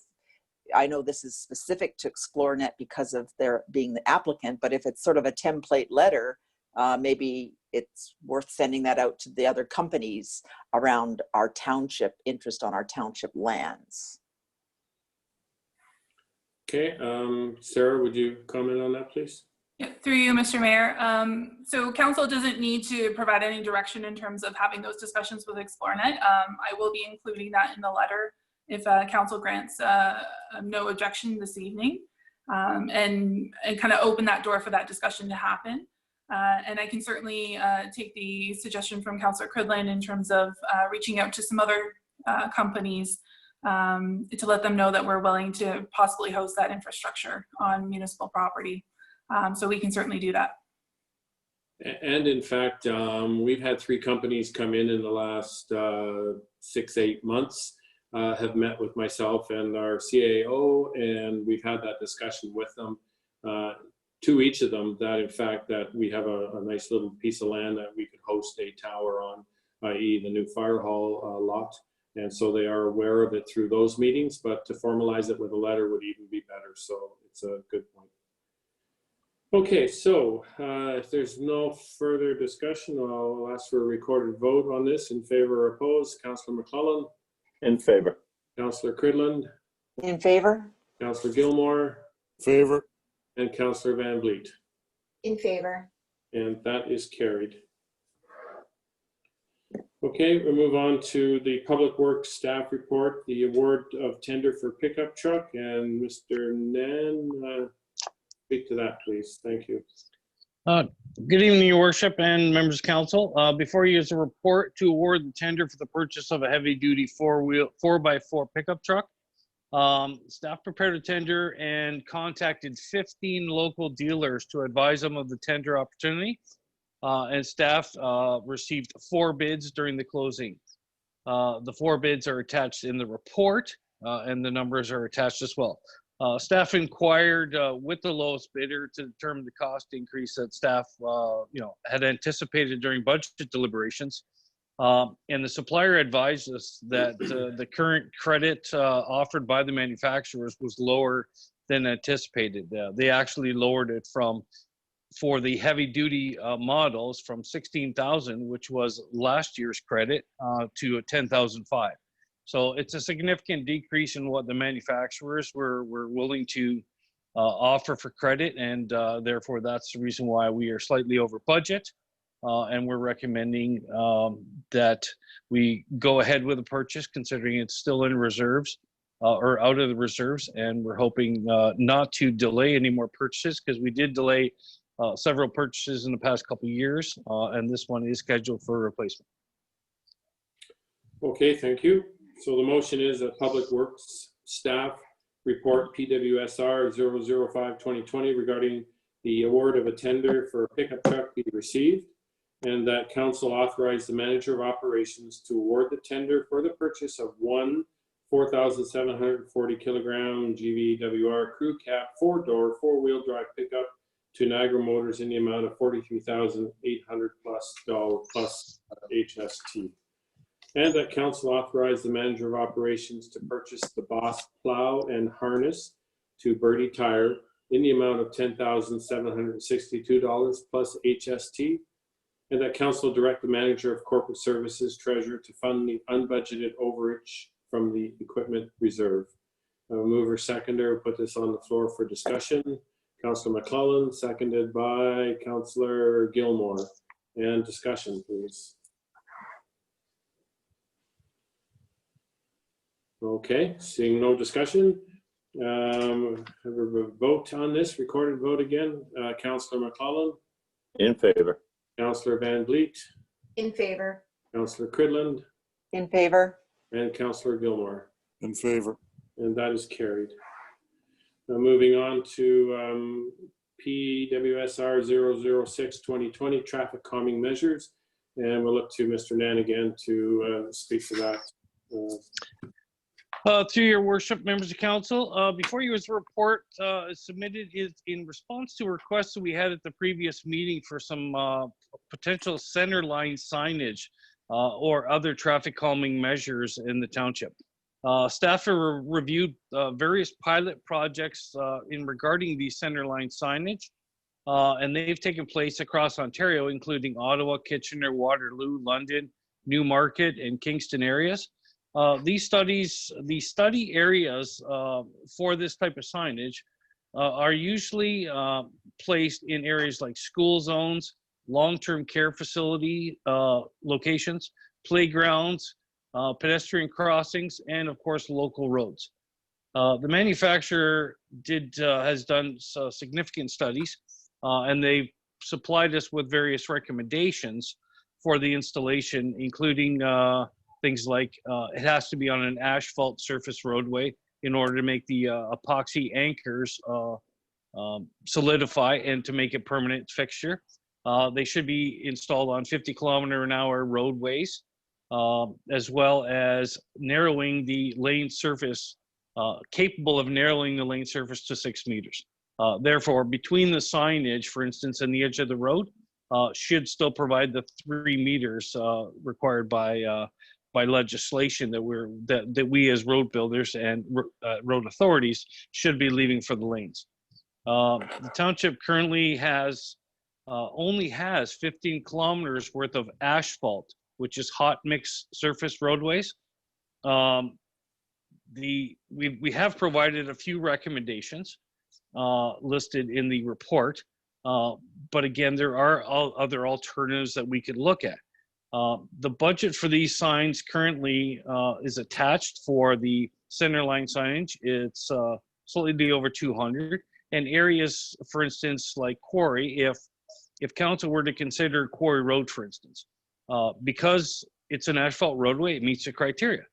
I know this is specific to ExploreNet because of their being the applicant, but if it's sort of a template letter, maybe it's worth sending that out to the other companies around our township, interest on our township lands. Okay, Sarah, would you comment on that, please? Yeah, through you, Mr. Mayor. So council doesn't need to provide any direction in terms of having those discussions with ExploreNet. I will be including that in the letter if council grants no objection this evening, and kind of open that door for that discussion to happen. And I can certainly take the suggestion from Councilor Cridland in terms of reaching out to some other companies to let them know that we're willing to possibly host that infrastructure on municipal property. So we can certainly do that. And in fact, we've had 3 companies come in the last 6-8 months, have met with myself and our CAO, and we've had that discussion with them. To each of them, that in fact that we have a nice little piece of land that we could host a tower on, i.e. the new fire hall lot. And so they are aware of it through those meetings, but to formalize it with a letter would even be better. So it's a good point. Okay, so if there's no further discussion, I'll ask for a recorded vote on this. In favor or opposed? Councilor MacLellan? In favor. Councilor Cridland? In favor? Councilor Gilmore? Favor. And Councilor Van Vliet? In favor. And that is carried. Okay, we'll move on to the Public Works staff report, the award of tender for pickup truck. And Mr. Nan, speak to that, please. Thank you. Good evening, Your Worship and members of council. Before you is a report to award the tender for the purchase of a heavy-duty 4x4 pickup truck. Staff prepared a tender and contacted 15 local dealers to advise them of the tender opportunity. And staff received 4 bids during the closing. The 4 bids are attached in the report, and the numbers are attached as well. Staff inquired with the lowest bidder to determine the cost increase that staff had anticipated during budget deliberations. And the supplier advised us that the current credit offered by the manufacturers was lower than anticipated. They actually lowered it for the heavy duty models from 16,000, which was last year's credit, to 10,005. So it's a significant decrease in what the manufacturers were willing to offer for credit, and therefore that's the reason why we are slightly over budget. And we're recommending that we go ahead with the purchase, considering it's still in reserves or out of the reserves. And we're hoping not to delay any more purchases, because we did delay several purchases in the past couple of years. And this one is scheduled for replacement. Okay, thank you. So the motion is that Public Works staff report PWSR 005-2020 regarding the award of a tender for a pickup truck be received, and that council authorize the manager of operations to award the tender for the purchase of one 4,740 kilogram GVWR crew cab 4-door 4-wheel drive pickup to Niagara Motors in the amount of $43,800 plus HST. And that council authorized the manager of operations to purchase the Boss plow and harness to Birdie Tire in the amount of $10,762 plus HST. And that council direct the manager of corporate services treasurer to fund the unbudgeted overage from the equipment reserve. Mover seconder, put this on the floor for discussion. Councilor MacLellan, seconded by Councilor Gilmore. And discussion, please. Okay, seeing no discussion. Have a vote on this, recorded vote again. Councilor MacLellan. In favor. Councilor Van Vliet. In favor. Councilor Cridland. In favor. And Councilor Gilmore. In favor. And that is carried. Now moving on to PWSR 006-2020 traffic calming measures. And we'll look to Mr. Nanigan to speak to that. Through your worship, members of council, before you is a report submitted is in response to requests that we had at the previous meeting for some potential center line signage or other traffic calming measures in the township. Staff have reviewed various pilot projects in regarding these center line signage, and they've taken place across Ontario, including Ottawa, Kitchener, Waterloo, London, Newmarket, and Kingston areas. The study areas for this type of signage are usually placed in areas like school zones, long-term care facility locations, playgrounds, pedestrian crossings, and of course local roads. The manufacturer has done significant studies, and they've supplied us with various recommendations for the installation, including things like it has to be on an asphalt surface roadway in order to make the epoxy anchors solidify and to make a permanent fixture. They should be installed on 50-kilometer-an-hour roadways, as well as narrowing the lane surface, capable of narrowing the lane surface to 6 meters. Therefore, between the signage, for instance, and the edge of the road, should still provide the 3 meters required by legislation that we as road builders and road authorities should be leaving for the lanes. The township currently only has 15 kilometers worth of asphalt, which is hot mix surface roadways. We have provided a few recommendations listed in the report, but again, there are other alternatives that we could look at. The budget for these signs currently is attached for the center line signage. It's slightly over 200. And areas, for instance, like Quarry, if council were to consider Quarry Road, for instance, because it's an asphalt roadway, it meets the criteria.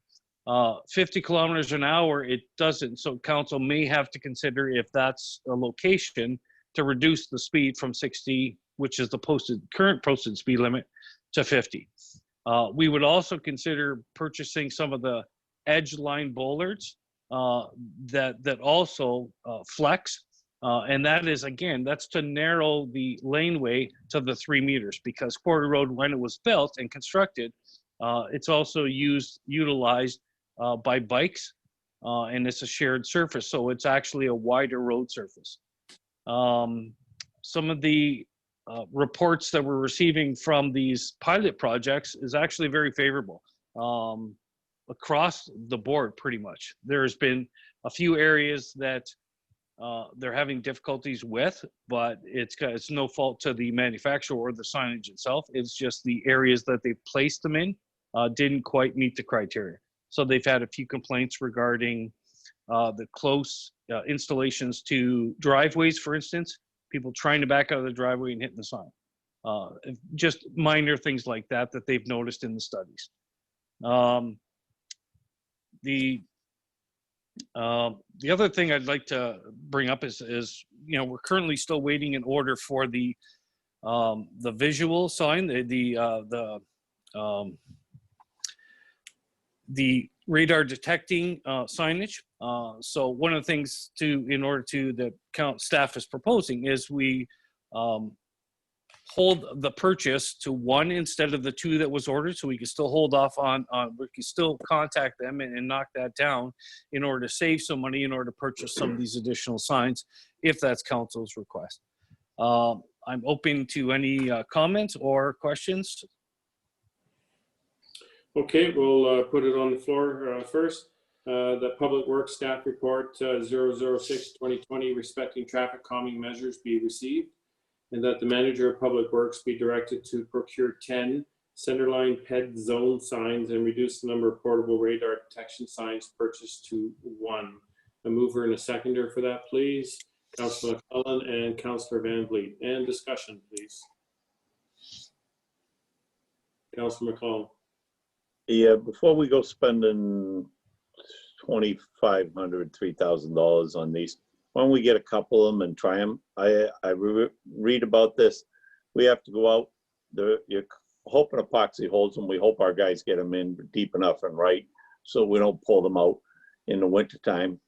50 kilometers an hour, it doesn't. So council may have to consider if that's a location to reduce the speed from 60, which is the current posted speed limit, to 50. We would also consider purchasing some of the edge line bollards that also flex. And that is, again, that's to narrow the laneway to the 3 meters, because Quarry Road, when it was built and constructed, it's also utilized by bikes, and it's a shared surface. So it's actually a wider road surface. Some of the reports that we're receiving from these pilot projects is actually very favorable across the board, pretty much. There's been a few areas that they're having difficulties with, but it's no fault to the manufacturer or the signage itself. It's just the areas that they placed them in didn't quite meet the criteria. So they've had a few complaints regarding the close installations to driveways, for instance, people trying to back out of the driveway and hitting the sign. Just minor things like that they've noticed in the studies. The other thing I'd like to bring up is we're currently still waiting an order for the visual sign, the radar detecting signage. So one of the things in order to the staff is proposing is we hold the purchase to one instead of the two that was ordered, so we can still hold off on we can still contact them and knock that down in order to save some money in order to purchase some of these additional signs if that's council's request. I'm open to any comments or questions. Okay, we'll put it on the floor first. The Public Works Staff Report 006-2020 respecting traffic calming measures be received, and that the Manager of Public Works be directed to procure 10 centerline PED zone signs and reduce the number of portable radar detection signs purchased to 1. A mover and a seconder for that, please. Councilor MacLellan and Councilor Wainfleet. And discussion, please. Councilor MacLellan. Yeah, before we go spending $2,500, $3,000 on these, why don't we get a couple of them and try them? I read about this. We have to go out. You're hoping epoxy holds them. We hope our guys get them in deep enough and right so we don't pull them out in the wintertime.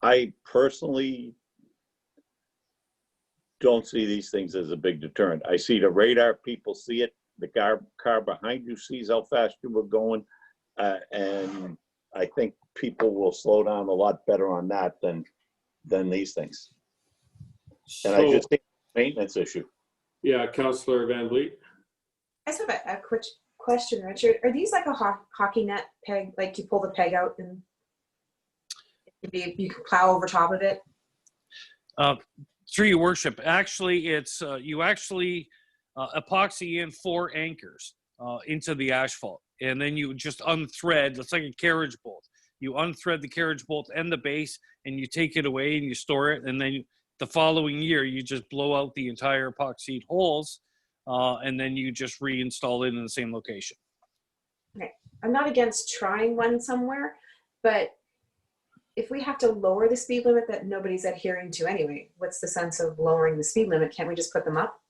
I personally don't see these things as a big deterrent. I see the radar, people see it. The car behind you sees how fast you were going. And I think people will slow down a lot better on that than these things. And I just think maintenance issue. Yeah, Councilor Wainfleet. I just have a quick question, Richard. Are these like a hockey net peg? Like you pull the peg out and you can plow over top of it? Through your worship, actually, it's you actually epoxy in 4 anchors into the asphalt, and then you just unthread. It's like a carriage bolt. You unthread the carriage bolt and the base, and you take it away and you store it, and then the following year you just blow out the entire epoxied holes, and then you just reinstall it in the same location. Okay, I'm not against trying one somewhere, but if we have to lower the speed limit that nobody's adhering to anyway, what's the sense of lowering the speed limit? Can't we just put them up?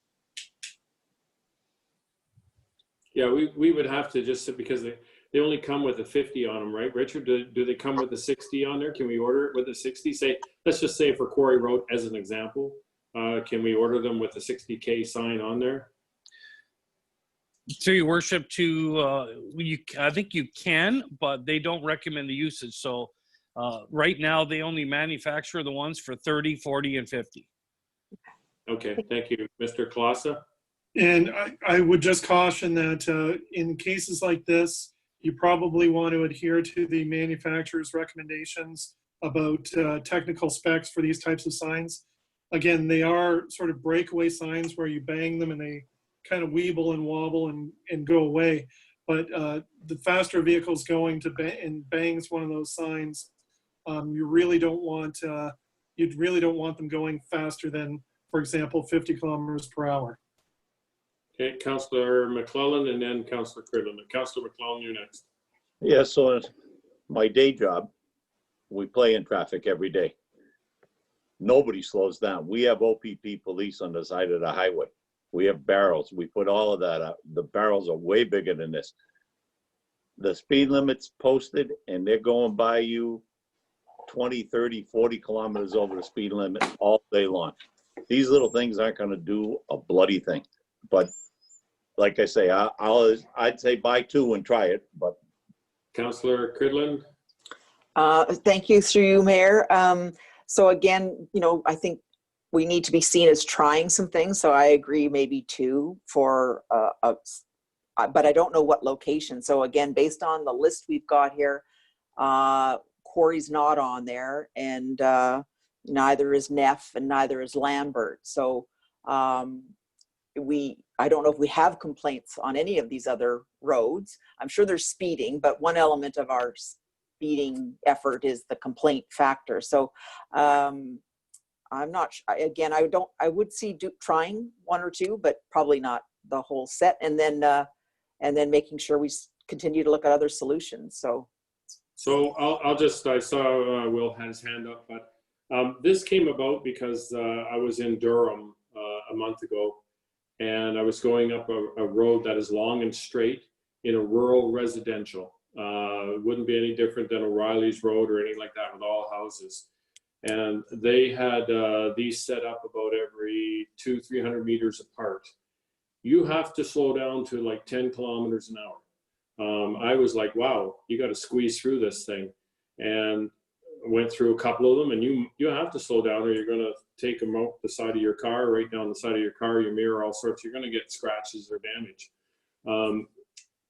Yeah, we would have to just, because they only come with a 50 on them, right, Richard? Do they come with a 60 on there? Can we order it with a 60? Say, let's just say for Quarry Road as an example, can we order them with a 60K sign on there? Through your worship, I think you can, but they don't recommend the usage. So right now they only manufacture the ones for 30, 40, and 50. Okay, thank you. Mr. Kolasa? And I would just caution that in cases like this, you probably want to adhere to the manufacturer's recommendations about technical specs for these types of signs. Again, they are sort of breakaway signs where you bang them and they kind of weeble and wobble and go away. But the faster vehicles going to and bangs one of those signs, you really don't want them going faster than, for example, 50 kilometers per hour. Okay, Councilor MacLellan and then Councilor Cridland. Councilor MacLellan, you're next. Yeah, so my day job, we play in traffic every day. Nobody slows down. We have OPP police on the side of the highway. We have barrels. We put all of that up. The barrels are way bigger than this. The speed limit's posted and they're going by you 20, 30, 40 kilometers over the speed limit all day long. These little things aren't going to do a bloody thing. But like I say, I'd say buy 2 and try it. But Councilor Cridland. Thank you, through you, Mayor. So again, I think we need to be seen as trying some things. So I agree, maybe 2 for, but I don't know what location. So again, based on the list we've got here, Quarry's not on there, and neither is Neff and neither is Lambert. So I don't know if we have complaints on any of these other roads. I'm sure there's speeding, but one element of our speeding effort is the complaint factor. So I'm not, again, I would see trying 1 or 2, but probably not the whole set. And then making sure we continue to look at other solutions. So I saw Will had his hand up, but this came about because I was in Durham a month ago, and I was going up a road that is long and straight in a rural residential. Wouldn't be any different than O'Reilly's Road or anything like that with all houses. And they had these set up about every 200-300 meters apart. You have to slow down to like 10 kilometers an hour. I was like, wow, you got to squeeze through this thing. And went through a couple of them, and you have to slow down or you're going to take them out the side of your car, right down the side of your car, your mirror, all sorts. You're going to get scratches or damage.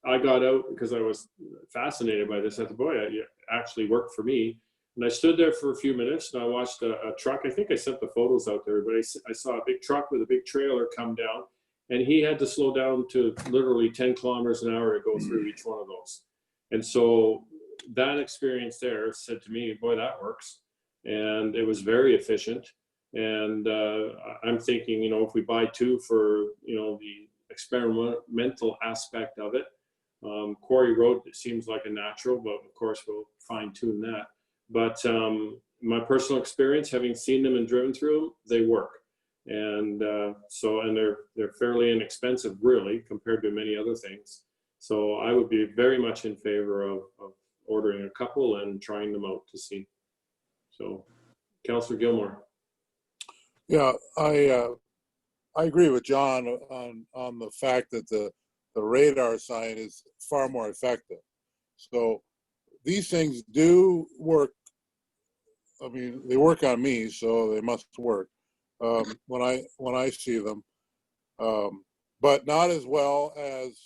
I got out because I was fascinated by this. I thought, boy, it actually worked for me. And I stood there for a few minutes and I watched a truck. I think I sent the photos out there, but I saw a big truck with a big trailer come down, and he had to slow down to literally 10 kilometers an hour to go through each one of those. And so that experience there said to me, boy, that works. And it was very efficient. And I'm thinking, if we buy two for, the experimental aspect of it, Quarry Road, it seems like a natural, but of course we'll fine tune that. But my personal experience, having seen them and driven through them, they work. And they're fairly inexpensive, really, compared to many other things. So I would be very much in favor of ordering a couple and trying them out to see. So, Councilor Gilmore. Yeah, I agree with John on the fact that the radar sign is far more effective. So these things do work. I mean, they work on me, so they must work when I see them, but not as well as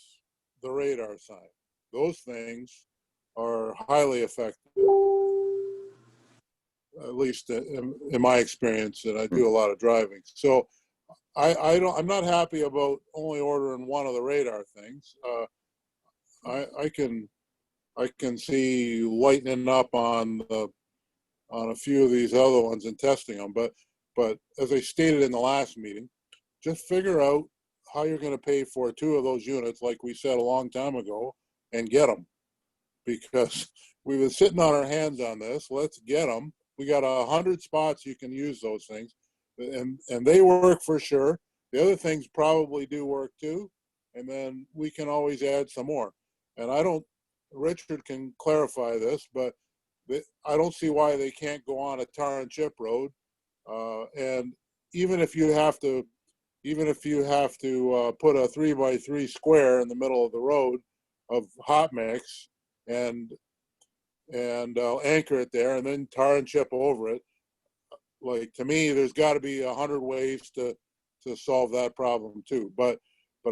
the radar sign. Those things are highly effective, at least in my experience, and I do a lot of driving. So I'm not happy about only ordering one of the radar things. I can see lightening up on a few of these other ones and testing them, but as I stated in the last meeting, just figure out how you're going to pay for two of those units, like we said a long time ago, and get them. Because we've been sitting on our hands on this. Let's get them. We got 100 spots you can use those things, and they work for sure. The other things probably do work too, and then we can always add some more. And Richard can clarify this, but I don't see why they can't go on a tar and chip road. And even if you have to put a 3x3 square in the middle of the road of hot mix, and I'll anchor it there and then tar and chip over it. Like, to me, there's got to be 100 ways to solve that problem too. But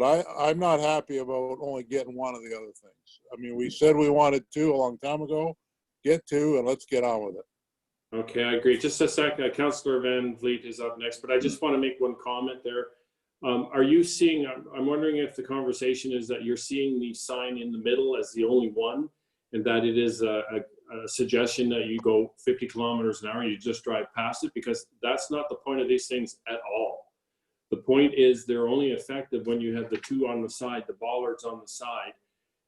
I'm not happy about only getting one of the other things. I mean, we said we wanted two a long time ago. Get two and let's get on with it. Okay, I agree. Just a second. Councilor Van Vliet is up next, but I just want to make one comment there. Are you seeing, I'm wondering if the conversation is that you're seeing the sign in the middle as the only one, and that it is a suggestion that you go 50 kilometers an hour, you just drive past it, because that's not the point of these things at all. The point is they're only effective when you have the two on the side, the bollards on the side,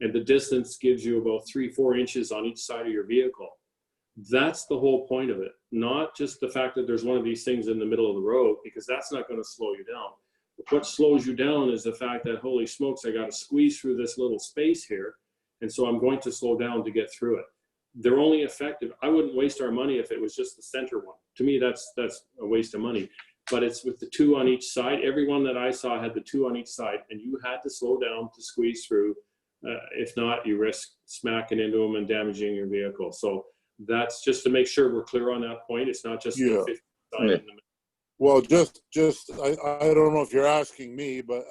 and the distance gives you about 3-4 inches on each side of your vehicle. That's the whole point of it, not just the fact that there's one of these things in the middle of the road, because that's not going to slow you down. What slows you down is the fact that, holy smokes, I got to squeeze through this little space here, and so I'm going to slow down to get through it. They're only effective. I wouldn't waste our money if it was just the center one. To me, that's a waste of money. But it's with the two on each side. Everyone that I saw had the two on each side, and you had to slow down to squeeze through. If not, you risk smacking into them and damaging your vehicle. So that's just to make sure we're clear on that point. It's not just the 50 sign in the middle. Well, I don't know if you're asking me, but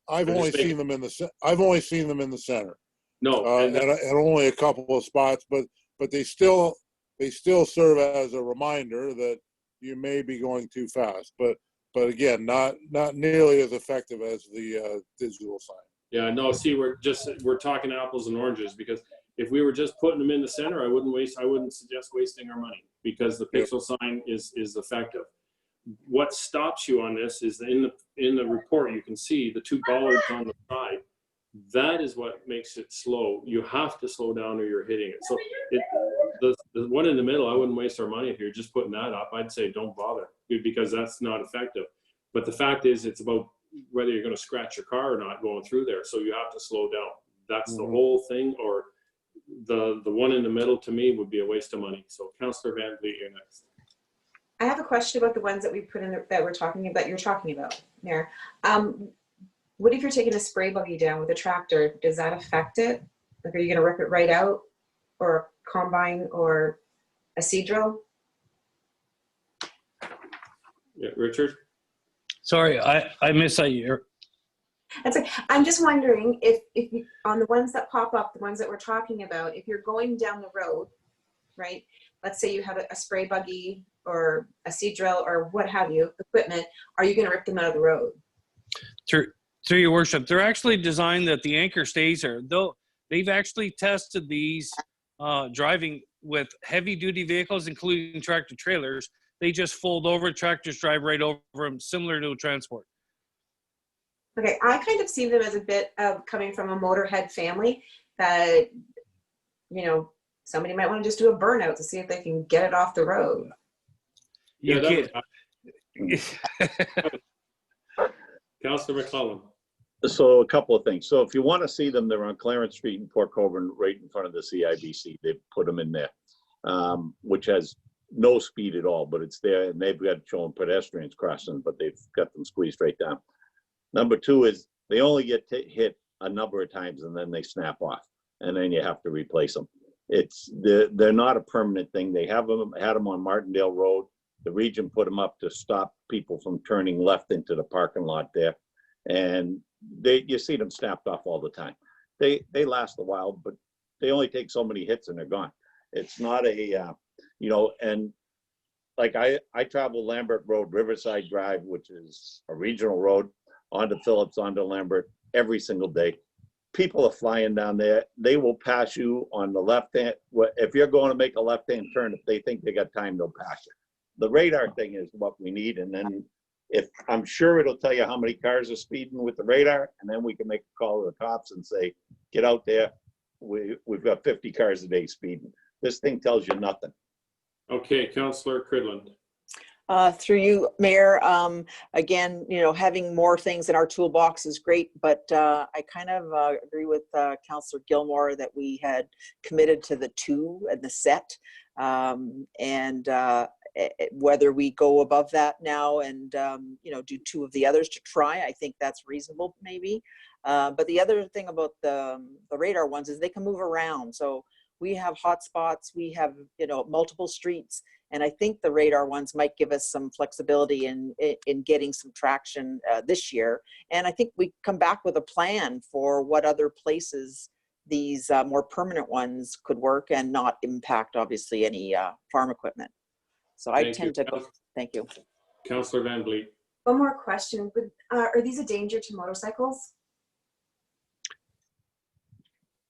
I've only seen them in the center. No, and only a couple of spots, but they still serve as a reminder that you may be going too fast. But again, not nearly as effective as the digital sign. Yeah, no. See, we're talking apples and oranges, because if we were just putting them in the center, I wouldn't suggest wasting our money, because the pixel sign is effective. What stops you on this is in the report, you can see the two bollards on the side. That is what makes it slow. You have to slow down or you're hitting it. So the one in the middle, I wouldn't waste our money if you're just putting that up. I'd say don't bother, because that's not effective. But the fact is, it's about whether you're going to scratch your car or not going through there. So you have to slow down. that's the Mhm. whole thing, or the one in the middle to me would be a waste of money. So Councillor Van Vliet, you're next. I have a question about the ones that we put in that we're talking about, you're talking about, Mayor. What if you're taking a spray buggy down with a tractor? Does that affect it? Like, are you gonna rip it right out, or a combine, or a seed drill? Yeah, Richard? Sorry, I missed that year. That's like, I'm just wondering if you, on the ones that pop up, the ones that we're talking about, if you're going down the road, right? Let's say you have a spray buggy or a seed drill or what have you, equipment, are you gonna rip them out of the road? Through your worship, they're actually designed that the anchor stays there. Though they've actually tested these driving with heavy duty vehicles, including tractor trailers. They just fold over, tractors drive right over them, similar to a transport. Okay, I kind of see them as a bit of coming from a motorhead family that, you know, somebody might want to just do a burnout to see if they can get it off the road. You Yeah, can't. Councillor MacLellan. So a couple of things. So if you want to see them, they're on Clarence Street in Port Colborne, right in front of the CIBC. They put them in there, which has no speed at all, but it's there, and they've got showing pedestrians crossing, but they've got them squeezed right down. Number two is they only get hit a number of times and then they snap off, and then you have to replace them. They're not a permanent thing. They had them on Martindale Road. The region put them up to stop people from turning left into the parking lot there, and you see them snapped off all the time. They last a while, but they only take so many hits and they're gone. It's not a and like I travel Lambert Road, Riverside Drive, which is a regional road, onto Phillips, onto Lambert every single day. People are flying down there. They will pass you on the left hand. If you're going to make a left hand turn, if they think they got time, they'll pass you. The radar thing is what we need, and then if I'm sure it'll tell you how many cars are speeding with the radar, and then we can make a call to the cops and say, get out there. We've got 50 cars a day speeding. This thing tells you nothing. Okay, Councillor Cridland. Through you, Mayor, again, having more things in our toolbox is great, but I kind of agree with Councillor Gilmore that we had committed to the 2 and the set, and whether we go above that now and do 2 of the others to try, I think that's reasonable maybe. But the other thing about the radar ones is they can move around. So we have hot spots, we have multiple streets, and I think the radar ones might give us some flexibility in getting some traction this year. And I think we come back with a plan for what other places these more permanent ones could work and not impact obviously any farm equipment. So I tend to go. Thank you. Councillor Van Vliet. One more question. Are these a danger to motorcycles?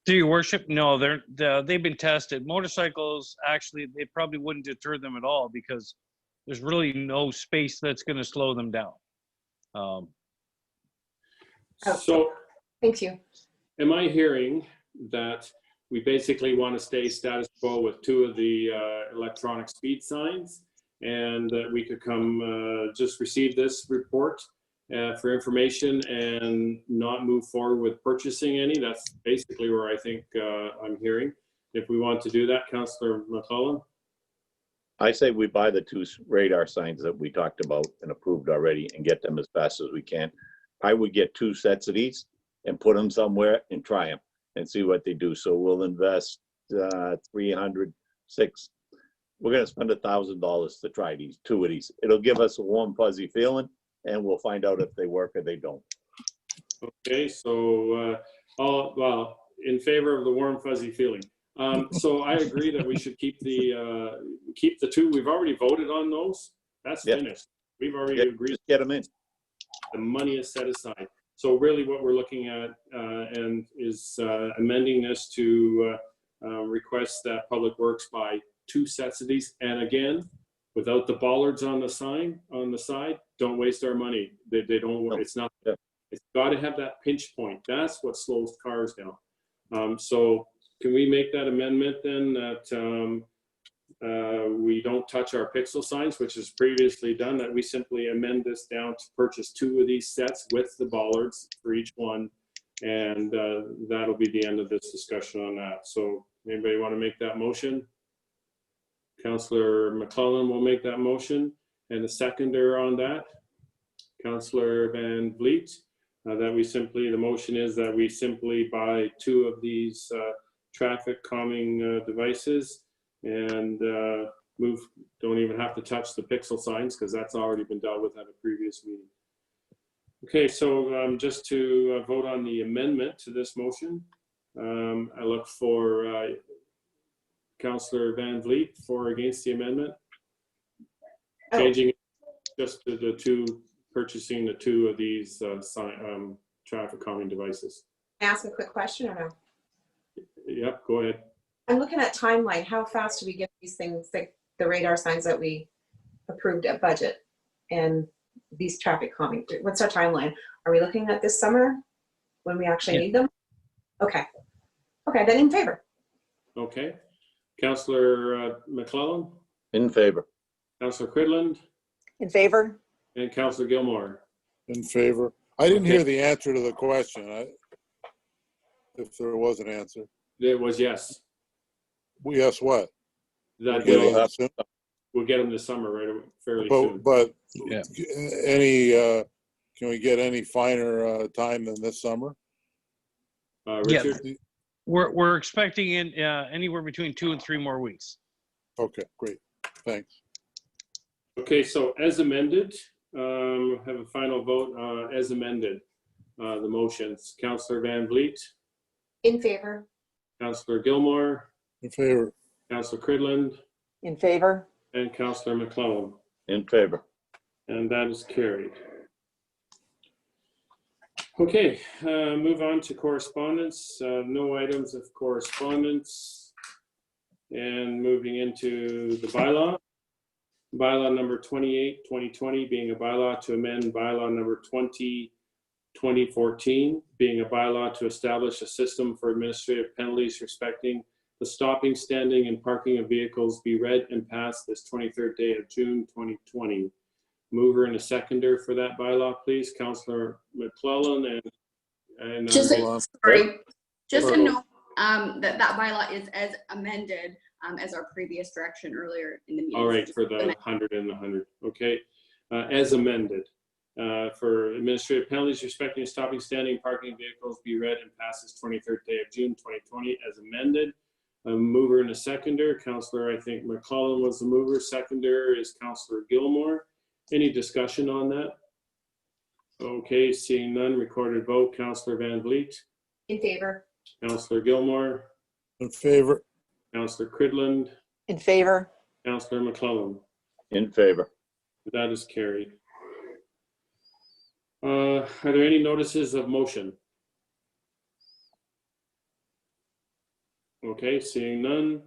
Through your worship, no, they've been tested. Motorcycles, actually, they probably wouldn't deter them at all because there's really no space that's going to slow them down. So, thank you. Am I hearing that we basically want to stay status quo with 2 of the electronic speed signs, and that we could come just receive this report for information and not move forward with purchasing any? That's basically where I think I'm hearing. If we want to do that, Councillor MacLellan? I say we buy the 2 radar signs that we talked about and approved already and get them as fast as we can. I would get 2 sets of these and put them somewhere and try them and see what they do. So we'll invest 300, 6. We're going to spend $1,000 to try these 2 of these. It'll give us a warm, fuzzy feeling, and we'll find out if they work or they don't. Okay, so well, in favor of the warm, fuzzy feeling. So I agree that we should keep the 2. We've already voted on those. That's finished. We've already agreed. Just get them in. The money is set aside. So really what we're looking at and is amending this to request that Public Works buy 2 sets of these. And again, without the bollards on the sign, on the side, don't waste our money. They don't, it's not, it's got to have that pinch point. That's what slows cars down. So can we make that amendment then that we don't touch our pixel signs, which is previously done, that we simply amend this down to purchase 2 of these sets with the bollards for each one And that'll be the end of this discussion on that. So anybody want to make that motion? Councilor MacLellan will make that motion, and the seconder on that, Councilor Van Vliet, the motion is that we simply buy 2 of these traffic calming devices and don't even have to touch the pixel signs because that's already been dealt with at a previous meeting. Okay, so just to vote on the amendment to this motion, I look for Councilor Van Vliet for or against the amendment. Oh. Changing it just to the 2, purchasing the 2 of these traffic calming devices. Can I ask a quick question or no? Yep, go ahead. I'm looking at timeline. How fast do we get these things, like the radar signs that we approved at budget and these traffic calming? What's our timeline? Are we looking at this summer when we actually need them? Okay. Okay, then in favor. Okay. Councilor MacLellan, In favor. Councilor Cridland, In favor? and Councilor Gilmore. In favor. I didn't Okay. hear the answer to the question. If there was an answer. It was yes. Well, yes, what? That Getting we'll, it soon? we'll get them this summer, right? Fairly soon. But Yeah. any, can we get any finer time than this summer? Yeah. Richard? We're expecting in anywhere between 2 and 3 more weeks. Okay, great. Thanks. Okay, so as amended, have a final vote as amended. The motions, Councilor Van Vliet, In favor. Councilor Gilmore, In favor. Councilor Cridland, In favor? and Councilor MacLellan. In favor. And that is carried. Okay, move on to correspondence. No items of correspondence. And moving into the bylaw. Bylaw number 28, 2020 being a bylaw to amend bylaw number 20, 2014, being a bylaw to establish a system for administrative penalties respecting the stopping, standing, and parking of vehicles be read and passed this 23rd day of June 2020. Mover and a seconder for that bylaw, please. Councilor MacLellan and Just, hold on. sorry, just a Hold on. note that bylaw is as amended as our previous direction earlier in the meeting. all right, for the 100 and the 100. Okay, as amended. For administrative penalties respecting stopping, standing, parking vehicles be read and passed this 23rd day of June 2020 as amended. A mover and a seconder. Councilor, I think MacLellan was the mover. Seconder is Councilor Gilmore. Any discussion on that? Okay, seeing none, recorded vote. Councilor Van Vliet, In favor. Councilor Gilmore, In favor. Councilor Cridland, In favor? Councilor MacLellan. In favor. That is carried. Are there any notices of motion? Okay, seeing none.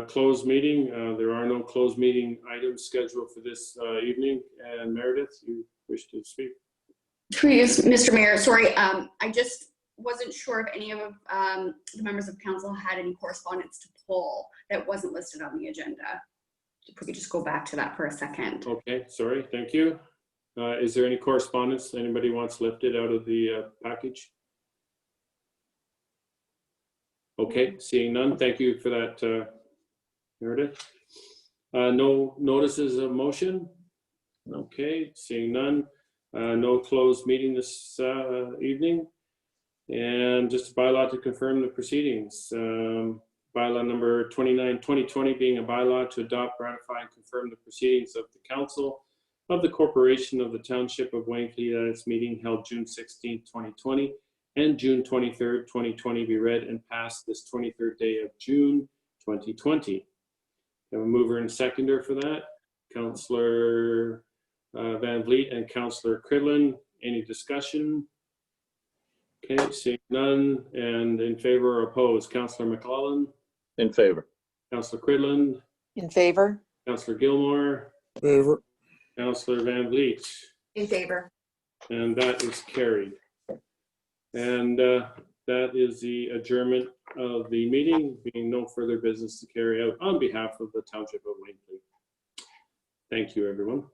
Closed meeting. There are no closed meeting items scheduled for this evening. And Meredith, you wish to speak? Please, Mr. Mayor, sorry, I just wasn't sure if any of the members of council had any correspondence to pull that wasn't listed on the agenda. If we could just go back to that for a second. Okay, sorry, thank you. Is there any correspondence anybody wants lifted out of the package? Okay, seeing none, thank you for that, Meredith. No notices of motion? Okay, seeing none. No closed meeting this evening. And just a bylaw to confirm the proceedings. Bylaw number 29, 2020 being a bylaw to adopt, ratify, and confirm the proceedings of the council of the corporation of the Township of Wainfleet at its meeting held June 16, 2020 and June 23rd, 2020 be read and passed this 23rd day of June 2020. Have a mover and seconder for that. Councilor Van Vliet and Councilor Cridland. Any discussion? Okay, seeing none. And in favor or opposed, Councilor MacLellan, In favor. Councilor Cridland, In favor? Councilor Gilmore, Favor. Councilor Van Vliet. In favor. And that is carried. And that is the adjournment of the meeting, being no further business to carry out on behalf of the Township of Wainfleet. Thank you, everyone.